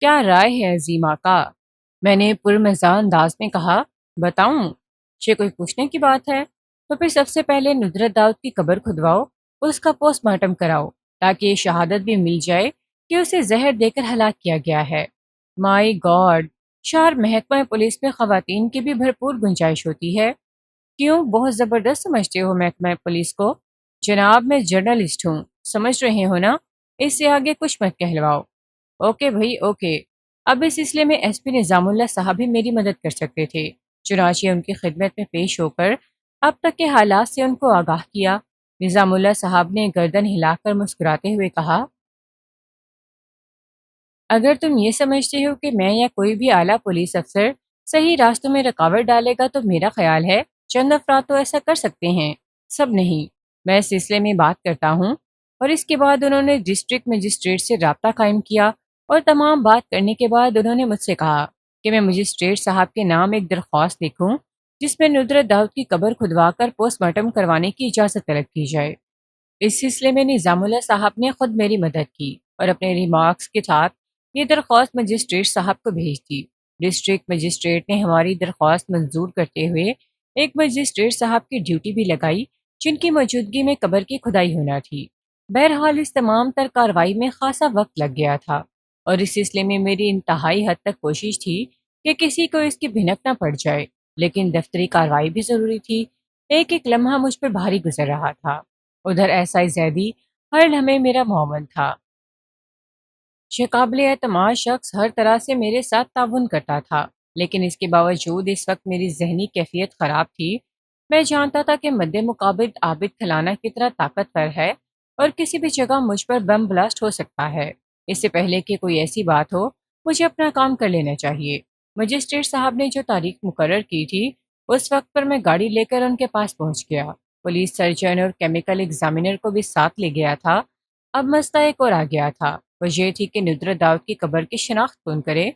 کیا رائے ہے عظیمہ کا؟ میں نے پرمزاح انداز میں کہا۔ بتاؤں؟ یہ کوئی پوچھنے کی بات ہے؟ تو پھر سب سے پہلے ندرت داؤد کی قبر کھدواؤ، اس کا پوسٹ مارٹم کراؤ، تاکہ یہ شہادت بھی مل جائے کہ اسے زہر دے کر ہلاک کیا گیا ہے۔ مائی گاڈ! شہر محکمہ پولیس میں خواتین کی بھی بھرپور گنجائش ہوتی ہے۔ کیوں، بہت زبردست سمجھتے ہو محکمہ پولیس کو؟ جناب میں جرنلسٹ ہوں، سمجھ رہے ہو نا؟ اس سے آگے کچھ مت کہلواؤ۔ اوکے بھائی اوکے۔ اب اس سلسلے میں ایس پی نظام اللہ صاحب بھی میری مدد کر سکتے تھے، چنانچہ ان کی خدمت میں پیش ہو کر اب تک کے حالات سے ان کو آگاہ کیا۔ نظام اللہ صاحب نے گردن ہلا کر مسکراتے ہوئے کہا، اگر تم یہ سمجھتے ہو کہ میں یا کوئی بھی اعلیٰ پولیس افسر صحیح راستوں میں رکاوٹ ڈالے گا تو میرا خیال ہے چند افراد تو ایسا کر سکتے ہیں، سب نہیں۔ میں اس سلسلے میں بات کرتا ہوں۔ اور اس کے بعد انہوں نے ڈسٹرکٹ مجسٹریٹ سے رابطہ قائم کیا اور تمام بات کرنے کے بعد انہوں نے مجھ سے کہا کہ میں مجسٹریٹ صاحب کے نام ایک درخواست لکھوں جس میں ندرت داؤد کی قبر کھدوا کر پوسٹ مارٹم کروانے کی اجازت طلب کی جائے۔ اس سلسلے میں نظام اللہ صاحب نے خود میری مدد کی اور اپنے ریمارکس کے ساتھ یہ درخواست مجسٹریٹ صاحب کو بھیج دی۔ ڈسٹرکٹ مجسٹریٹ نے ہماری درخواست منظور کرتے ہوئے ایک مجسٹریٹ صاحب کی ڈیوٹی بھی لگائی جن کی موجودگی میں قبر کی کھدائی ہونا تھی۔ بہرحال اس تمام تر کارروائی میں خاصا وقت لگ گیا تھا اور اس سلسلے میں میری انتہائی حد تک کوشش تھی کہ کسی کو اس کی بھنک نہ پڑ جائے، لیکن دفتری کارروائی بھی ضروری تھی۔ ایک ایک لمحہ مجھ پر بھاری گزر رہا تھا۔ ادھر ایسائی زیدی ہر لمحے میرا معاون تھا۔ یہ قابل اعتماد شخص ہر طرح سے میرے ساتھ تعاون کرتا تھا، لیکن اس کے باوجود اس وقت میری ذہنی کیفیت خراب تھی۔ میں جانتا تھا کہ مد مقابل عابد کھلانا کتنا طاقتور ہے اور کسی بھی جگہ مجھ پر بم بلاسٹ ہو سکتا ہے۔ اس سے پہلے کہ کوئی ایسی بات ہو مجھے اپنا کام کر لینا چاہیے۔ مجسٹریٹ صاحب نے جو تاریخ مقرر کی تھی اس وقت پر میں گاڑی لے کر ان کے پاس پہنچ گیا۔ پولیس سرجن اور کیمیکل ایگزامینر کو بھی ساتھ لے گیا تھا۔ اب مسئلہ ایک اور آ گیا تھا، وہ یہ تھی کہ ندرت داؤد کی قبر کی شناخت کون کرے۔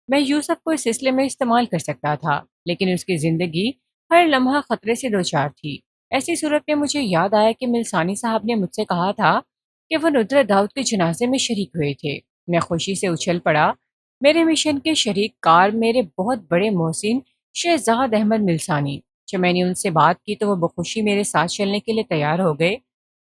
میں یوسف کو اس سلسلے میں استعمال کر سکتا تھا، لیکن اس کی زندگی ہر لمحہ خطرے سے دوچار تھی۔ ایسی صورت میں مجھے یاد آیا کہ ملسانی صاحب نے مجھ سے کہا تھا کہ وہ ندرت داؤد کے جنازے میں شریک ہوئے تھے۔ میں خوشی سے اچھل پڑا۔ میرے مشن کے شریک کار میرے بہت بڑے محسن شہزاد احمد ملسانی۔ جب میں نے ان سے بات کی تو وہ بخوشی میرے ساتھ چلنے کے لیے تیار ہو گئے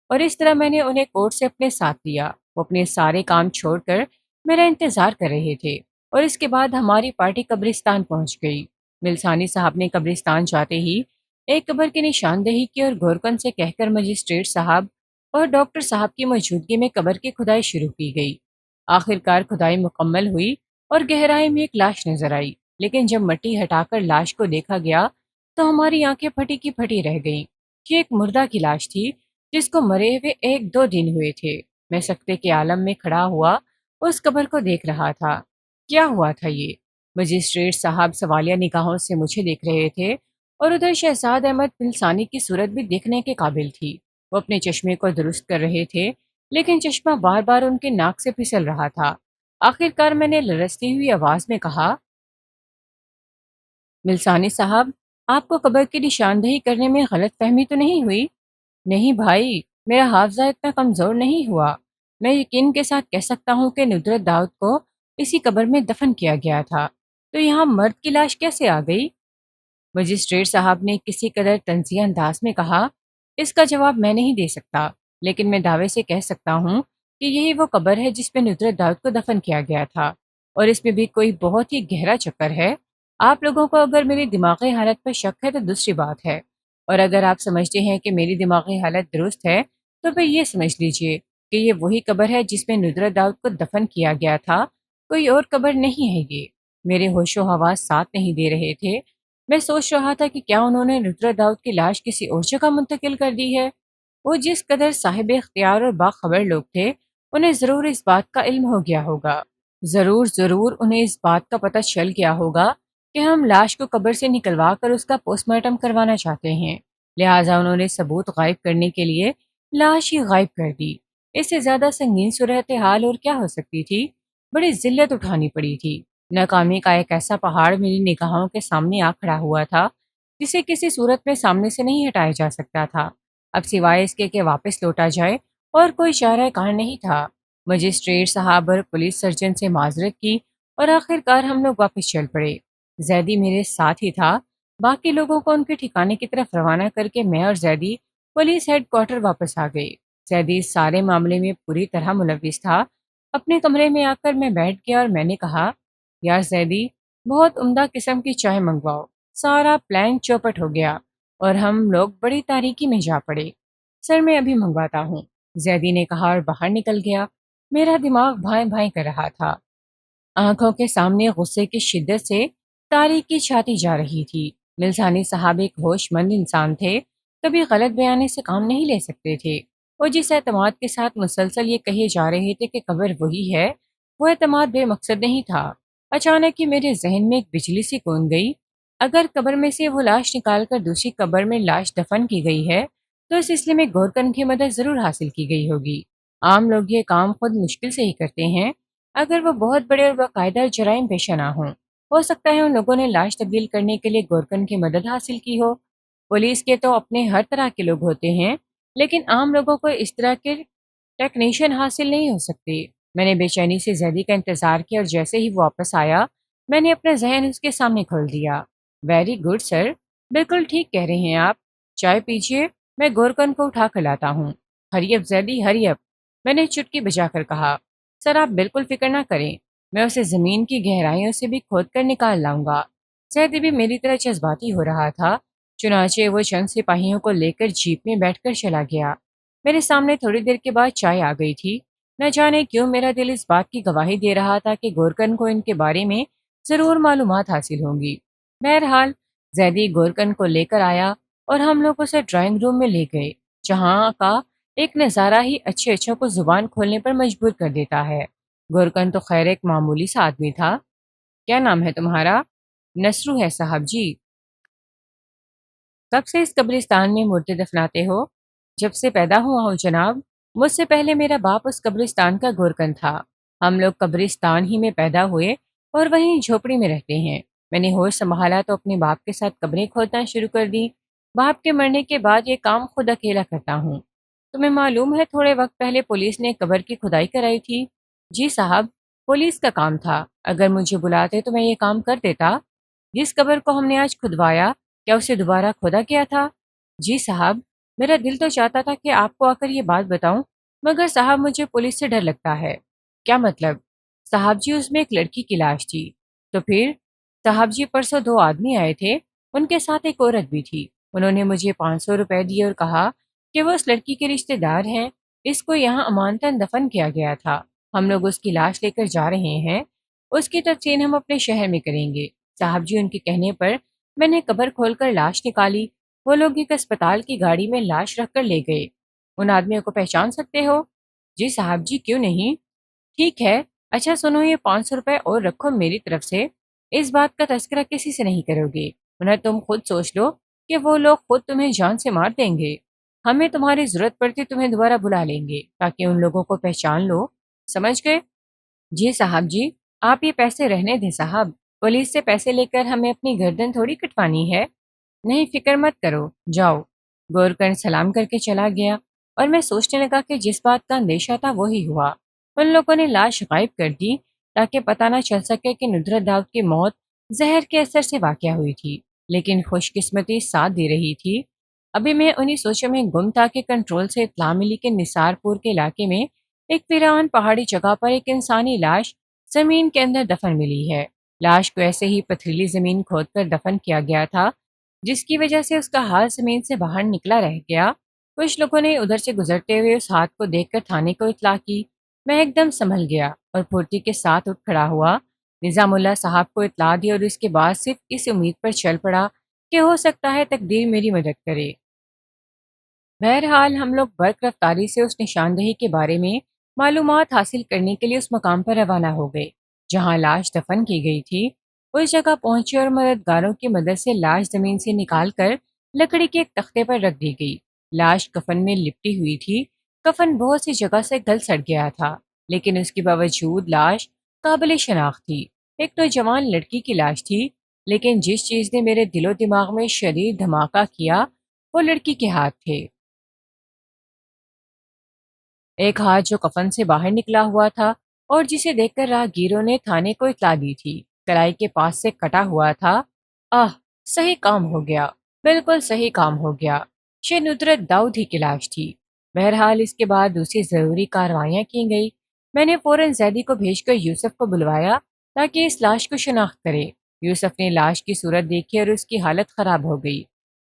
اور اس طرح میں نے انہیں کورٹ سے اپنے ساتھ لیا۔ وہ اپنے سارے کام چھوڑ کر میرا انتظار کر رہے تھے اور اس کے بعد ہماری پارٹی قبرستان پہنچ گئی۔ ملسانی صاحب نے قبرستان جاتے ہی ایک قبر کی نشاندہی کی اور گورکن سے کہہ کر مجسٹریٹ صاحب اور ڈاکٹر صاحب کی موجودگی میں قبر کی کھدائی شروع کی گئی۔ آخر کار کھدائی مکمل ہوئی اور گہرائی میں ایک لاش نظر آئی، لیکن جب مٹی ہٹا کر لاش کو دیکھا گیا تو ہماری آنکھیں پھٹی کی پھٹی رہ گئیں۔ یہ ایک مردہ کی لاش تھی جس کو مرے ہوئے ایک دو دن ہوئے تھے۔ میں سکتے کے عالم میں کھڑا ہوا اس قبر کو دیکھ رہا تھا۔ کیا ہوا تھا یہ؟ مجسٹریٹ صاحب سوالیہ نگاہوں سے مجھے دیکھ رہے تھے اور ادھر شہزاد احمد ملسانی کی صورت بھی دیکھنے کے قابل تھی۔ وہ اپنے چشمے کو درست کر رہے تھے، لیکن چشمہ بار بار ان کے ناک سے پھسل رہا تھا۔ آخر کار میں نے لرزتی ہوئی آواز میں کہا، ملسانی صاحب، آپ کو قبر کی نشاندہی کرنے میں غلط فہمی تو نہیں ہوئی؟ نہیں بھائی، میرا حافظہ اتنا کمزور نہیں ہوا۔ میں یقین کے ساتھ کہہ سکتا ہوں کہ ندرت داؤد کو اسی قبر میں دفن کیا گیا تھا، تو یہاں مرد کی لاش کیسے آ گئی؟ مجسٹریٹ صاحب نے کسی قدر طنزیہ انداز میں کہا، اس کا جواب میں نہیں دے سکتا، لیکن میں دعوے سے کہہ سکتا ہوں کہ یہی وہ قبر ہے جس پہ نصرت داؤد کو دفن کیا گیا تھا، اور اس میں بھی کوئی بہت ہی گہرا چکر ہے۔ آپ لوگوں کو اگر میری دماغی حالت پر شک ہے تو دوسری بات ہے، اور اگر آپ سمجھتے ہیں کہ میری دماغی حالت درست ہے تو پھر یہ سمجھ لیجئے کہ یہ وہی قبر ہے جس میں نصرت داؤد کو دفن کیا گیا تھا، کوئی اور قبر نہیں ہے یہ۔ میرے ہوش و حواس ساتھ نہیں دے رہے تھے، میں سوچ رہا تھا کہ کیا انہوں نے نصرت داؤد کی لاش کسی اور جگہ منتقل کر دی ہے۔ وہ جس قدر صاحب اختیار اور باخبر لوگ تھے، انہیں ضرور اس بات کا علم ہو گیا ہوگا۔ ضرور انہیں اس بات کا پتہ چل گیا ہوگا کہ ہم لاش کو قبر سے نکلوا کر اس کا پوسٹ مارٹم کروانا چاہتے ہیں، لہٰذا انہوں نے ثبوت غائب کرنے کے لیے لاش ہی غائب کر دی۔ اس سے زیادہ سنگین صورتحال اور کیا ہو سکتی تھی؟ بڑی ذلت اٹھانی پڑی تھی۔ ناکامی کا ایک ایسا پہاڑ میری نگاہوں کے سامنے آ کھڑا ہوا تھا جسے کسی صورت میں سامنے سے نہیں ہٹایا جا سکتا تھا۔ اب سوائے اس کے کہ واپس لوٹا جائے اور کوئی چارہ کار نہیں تھا۔ مجسٹریٹ صاحب اور پولیس سرجن سے معذرت کی اور آخر کار ہم لوگ واپس چل پڑے۔ زیدی میرے ساتھ ہی تھا۔ باقی لوگوں کو ان کے ٹھکانے کی طرف روانہ کر کے میں اور زیدی پولیس ہیڈ کوارٹر واپس آ گئے۔ زیدی اس سارے معاملے میں پوری طرح ملوث تھا۔ اپنے کمرے میں آ کر میں بیٹھ گیا اور میں نے کہا، یار زیدی، بہت عمدہ قسم کی چائے منگواؤ۔ سارا پلان چوپٹ ہو گیا اور ہم لوگ بڑی تاریکی میں جا پڑے۔ سر میں ابھی منگواتا ہوں، زیدی نے کہا اور باہر نکل گیا۔ میرا دماغ بھائیں بھائیں کر رہا تھا۔ آنکھوں کے سامنے غصے کی شدت سے تاریکی چھاتی جا رہی تھی۔ ملسانی صاحب ایک ہوش مند انسان تھے، کبھی غلط بیانے سے کام نہیں لے سکتے تھے۔ وہ جس اعتماد کے ساتھ مسلسل یہ کہے جا رہے تھے کہ قبر وہی ہے، وہ اعتماد بے مقصد نہیں تھا۔ اچانک ہی میرے ذہن میں ایک بجلی سی کون گئی۔ اگر قبر میں سے وہ لاش نکال کر دوسری قبر میں لاش دفن کی گئی ہے تو اس سلسلے میں گورکن کی مدد ضرور حاصل کی گئی ہوگی۔ عام لوگ یہ کام خود مشکل سے ہی کرتے ہیں اگر وہ بہت بڑے اور باقاعدہ جرائم پیشہ نہ ہوں۔ ہو سکتا ہے ان لوگوں نے لاش تبدیل کرنے کے لیے گورکن کی مدد حاصل کی ہو۔ پولیس کے تو اپنے ہر طرح کے لوگ ہوتے ہیں، لیکن عام لوگوں کو اس طرح کے ٹیکنیشین حاصل نہیں ہو سکتے۔ میں نے بے چینی سے زیدی کا انتظار کیا اور جیسے ہی وہ واپس آیا میں نے اپنا ذہن اس کے سامنے کھول دیا۔ ویری گڈ سر، بالکل ٹھیک کہہ رہے ہیں آپ۔ چائے پیجیے، میں گورکن کو اٹھا کر لاتا ہوں۔ ہری اپ زیدی، ہری اپ، میں نے چٹکی بجا کر کہا۔ سر آپ بالکل فکر نہ کریں، میں اسے زمین کی گہرائیوں سے بھی کھود کر نکال لاؤں گا۔ زیدی بھی میری طرح جذباتی ہو رہا تھا، چنانچہ وہ چند سپاہیوں کو لے کر جیپ میں بیٹھ کر چلا گیا۔ میرے سامنے تھوڑی دیر کے بعد چائے آ گئی تھی۔ نہ جانے کیوں میرا دل اس بات کی گواہی دے رہا تھا کہ گورکن کو ان کے بارے میں ضرور معلومات حاصل ہوں گی۔ بہرحال زیدی گورکن کو لے کر آیا اور ہم لوگ اسے ڈرائنگ روم میں لے گئے، جہاں کا ایک نظارہ ہی اچھے اچھوں کو زبان کھولنے پر مجبور کر دیتا ہے۔ گورکن تو خیر ایک معمولی سا آدمی تھا۔ کیا نام ہے تمہارا؟ نسرو ہے صاحب جی۔ کب سے اس قبرستان میں مردے دفناتے ہو؟ جب سے پیدا ہوا ہوں جناب۔ مجھ سے پہلے میرا باپ اس قبرستان کا گورکن تھا۔ ہم لوگ قبرستان ہی میں پیدا ہوئے اور وہیں جھوپڑی میں رہتے ہیں۔ میں نے ہوش سنبھالا تو اپنے باپ کے ساتھ قبریں کھودنا شروع کر دی۔ باپ کے مرنے کے بعد یہ کام خود اکیلا کرتا ہوں۔ تمہیں معلوم ہے تھوڑے وقت پہلے پولیس نے قبر کی کھدائی کرائی تھی؟ جی صاحب، پولیس کا کام تھا، اگر مجھے بلاتے تو میں یہ کام کر دیتا۔ جس قبر کو ہم نے آج کھدوایا، کیا اسے دوبارہ کھودا کیا تھا؟ جی صاحب، میرا دل تو چاہتا تھا کہ آپ کو آ کر یہ بات بتاؤں، مگر صاحب مجھے پولیس سے ڈر لگتا ہے۔ کیا مطلب؟ صاحب جی اس میں ایک لڑکی کی لاش تھی۔ تو پھر؟ صاحب جی پرسوں دو آدمی آئے تھے، ان کے ساتھ ایک عورت بھی تھی۔ انہوں نے مجھے 500 روپے دیے اور کہا کہ وہ اس لڑکی کے رشتہ دار ہیں، اس کو یہاں امانتاً دفن کیا گیا تھا۔ ہم لوگ اس کی لاش لے کر جا رہے ہیں، اس کی تدفین ہم اپنے شہر میں کریں گے۔ صاحب جی ان کے کہنے پر میں نے قبر کھول کر لاش نکالی۔ وہ لوگ ایک اسپتال کی گاڑی میں لاش رکھ کر لے گئے۔ ان آدمیوں کو پہچان سکتے ہو؟ جی صاحب جی، کیوں نہیں؟ ٹھیک ہے، اچھا سنو، یہ 500 روپے اور رکھو میری طرف سے۔ اس بات کا تذکرہ کسی سے نہیں کرو گے، ورنہ تم خود سوچ لو کہ وہ لوگ خود تمہیں جان سے مار دیں گے۔ ہمیں تمہاری ضرورت پڑتی تمہیں دوبارہ بلا لیں گے تاکہ ان لوگوں کو پہچان لو، سمجھ گئے؟ جی صاحب جی، آپ یہ پیسے رہنے دیں صاحب، پولیس سے پیسے لے کر ہمیں اپنی گردن تھوڑی کٹوانی ہے۔ نہیں فکر مت کرو، جاؤ۔ گورکن سلام کر کے چلا گیا اور میں سوچنے لگا کہ جس بات کا اندیشہ تھا وہی ہوا۔ ان لوگوں نے لاش غائب کر دی، تاکہ پتہ نہ چل سکے کہ ندرت داؤد کی موت زہر کے اثر سے واقع ہوئی تھی، لیکن خوش قسمتی ساتھ دے رہی تھی۔ ابھی میں انہی سوچوں میں گم تھا کہ کنٹرول سے اطلاع ملی کہ نثار پور کے علاقے میں ایک ویران پہاڑی جگہ پر ایک انسانی لاش زمین کے اندر دفن ملی ہے۔ لاش کو ایسے ہی پتھریلی زمین کھود کر دفن کیا گیا تھا، جس کی وجہ سے اس کا ہاتھ زمین سے باہر نکلا رہ گیا۔ کچھ لوگوں نے ادھر سے گزرتے ہوئے اس ہاتھ کو دیکھ کر تھانے کو اطلاع کی۔ میں ایک دم سنبھل گیا اور پھرتی کے ساتھ اٹھ کھڑا ہوا، نظام اللہ صاحب کو اطلاع دی اور اس کے بعد صرف اس امید پر چل پڑا کہ ہو سکتا ہے تقدیر میری مدد کرے۔ بہرحال ہم لوگ برق رفتاری سے اس نشاندہی کے بارے میں معلومات حاصل کرنے کے لیے اس مقام پر روانہ ہو گئے جہاں لاش دفن کی گئی تھی۔ اس جگہ پہنچے اور مددگاروں کی مدد سے لاش زمین سے نکال کر لکڑی کے ایک تختے پر رکھ دی گئی۔ لاش کفن میں لپٹی ہوئی تھی۔ کفن بہت سی جگہ سے گل سڑ گیا تھا، لیکن اس کے باوجود لاش قابل شناخت تھی۔ ایک نوجوان لڑکی کی لاش تھی، لیکن جس چیز نے میرے دل و دماغ میں شدید دھماکہ کیا وہ لڑکی کے ہاتھ تھے۔ ایک ہاتھ جو کفن سے باہر نکلا ہوا تھا اور جسے دیکھ کر راہگیروں نے تھانے کو اطلاع دی تھی، کلائی کے پاس سے کٹا ہوا تھا۔ آہ، صحیح کام ہو گیا، بالکل صحیح کام ہو گیا۔ یہ ندرت داؤد ہی کی لاش تھی۔ بہرحال اس کے بعد دوسری ضروری کارروائیاں کی گئی۔ میں نے فوراً زیدی کو بھیج کر یوسف کو بلوایا تاکہ اس لاش کو شناخت کرے۔ یوسف نے لاش کی صورت دیکھی اور اس کی حالت خراب ہو گئی۔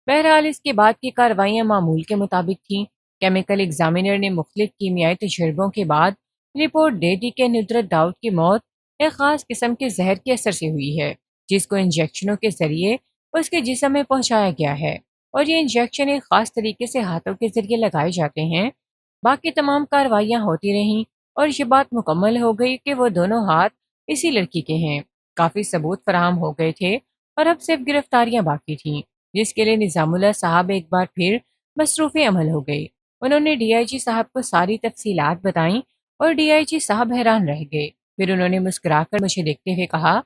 بہرحال اس کے بعد کی کارروائیاں معمول کے مطابق تھیں۔ کیمیکل ایگزامینر نے مختلف کیمیائی تجربوں کے بعد رپورٹ دے دی کہ ندرت داؤد کی موت ایک خاص قسم کے زہر کے اثر سے ہوئی ہے، جس کو انجیکشنوں کے ذریعے اس کے جسم میں پہنچایا گیا ہے، اور یہ انجیکشن ایک خاص طریقے سے ہاتھوں کے ذریعے لگائے جاتے ہیں۔ باقی تمام کارروائیاں ہوتی رہیں اور یہ بات مکمل ہو گئی کہ وہ دونوں ہاتھ اسی لڑکی کے ہیں۔ کافی ثبوت فراہم ہو گئے تھے اور اب صرف گرفتاریاں باقی تھیں، جس کے لیے نظام اللہ صاحب ایک بار پھر مصروف عمل ہو گئے۔ انہوں نے ڈی آئی جی صاحب کو ساری تفصیلات بتائیں اور ڈی آئی جی صاحب حیران رہ گئے۔ پھر انہوں نے مسکرا کر مجھے دیکھتے ہوئے کہا،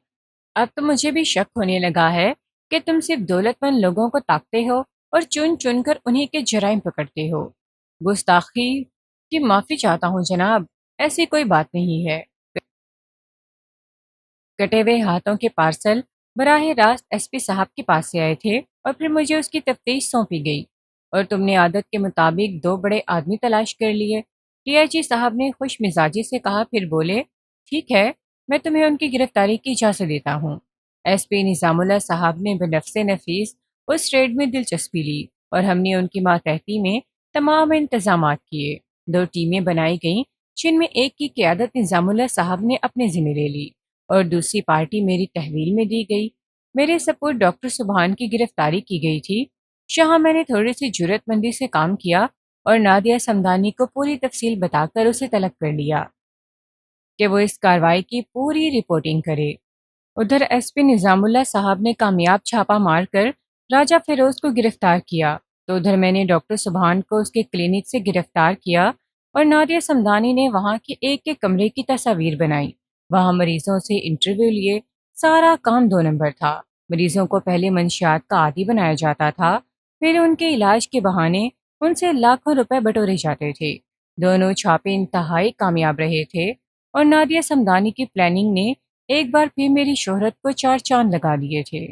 اب تو مجھے بھی شک ہونے لگا ہے کہ تم صرف دولت مند لوگوں کو طاقتے ہو اور چن چن کر انہی کے جرائم پکڑتے ہو۔ گستاخی کی معافی چاہتا ہوں جناب، ایسی کوئی بات نہیں ہے۔ کٹے ہوئے ہاتھوں کے پارسل براہ راست ایس پی صاحب کے پاس سے آئے تھے اور پھر مجھے اس کی تفتیش سونپی گئی، اور تم نے عادت کے مطابق دو بڑے آدمی تلاش کر لیے۔ ڈی آئی جی صاحب نے خوش مزاجی سے کہا، پھر بولے، ٹھیک ہے، میں تمہیں ان کی گرفتاری کی اجازت دیتا ہوں۔ ایس پی نظام اللہ صاحب نے بنفس نفیس اس ریڈ میں دلچسپی لی اور ہم نے ان کی ماتحتی میں تمام انتظامات کیے۔ دو ٹیمیں بنائی گئیں، جن میں ایک کی قیادت نظام اللہ صاحب نے اپنے ذمہ لے لی اور دوسری پارٹی میری تحویل میں دی گئی۔ میرے سپورٹ ڈاکٹر سبحان کی گرفتاری کی گئی تھی۔ جہاں میں نے تھوڑی سی جرات مندی سے کام کیا اور نادیہ سمدانی کو پوری تفصیل بتا کر اسے طلب کر لیا کہ وہ اس کارروائی کی پوری رپورٹنگ کرے۔ ادھر ایس پی نظام اللہ صاحب نے کامیاب چھاپا مار کر راجہ فیروز کو گرفتار کیا، تو ادھر میں نے ڈاکٹر سبحان کو اس کے کلینک سے گرفتار کیا اور نادیہ سمدانی نے وہاں کے ایک ایک کمرے کی تصاویر بنائی، وہاں مریضوں سے انٹرویو لیے۔ سارا کام 2 نمبر تھا۔ مریضوں کو پہلے منشیات کا عادی بنایا جاتا تھا، پھر ان کے علاج کے بہانے ان سے لاکھوں روپے بٹورے جاتے تھے۔ دونوں چھاپے انتہائی کامیاب رہے تھے اور نادیہ سمدانی کی پلاننگ نے ایک بار پھر میری شہرت کو 4 چاند لگا دیے تھے۔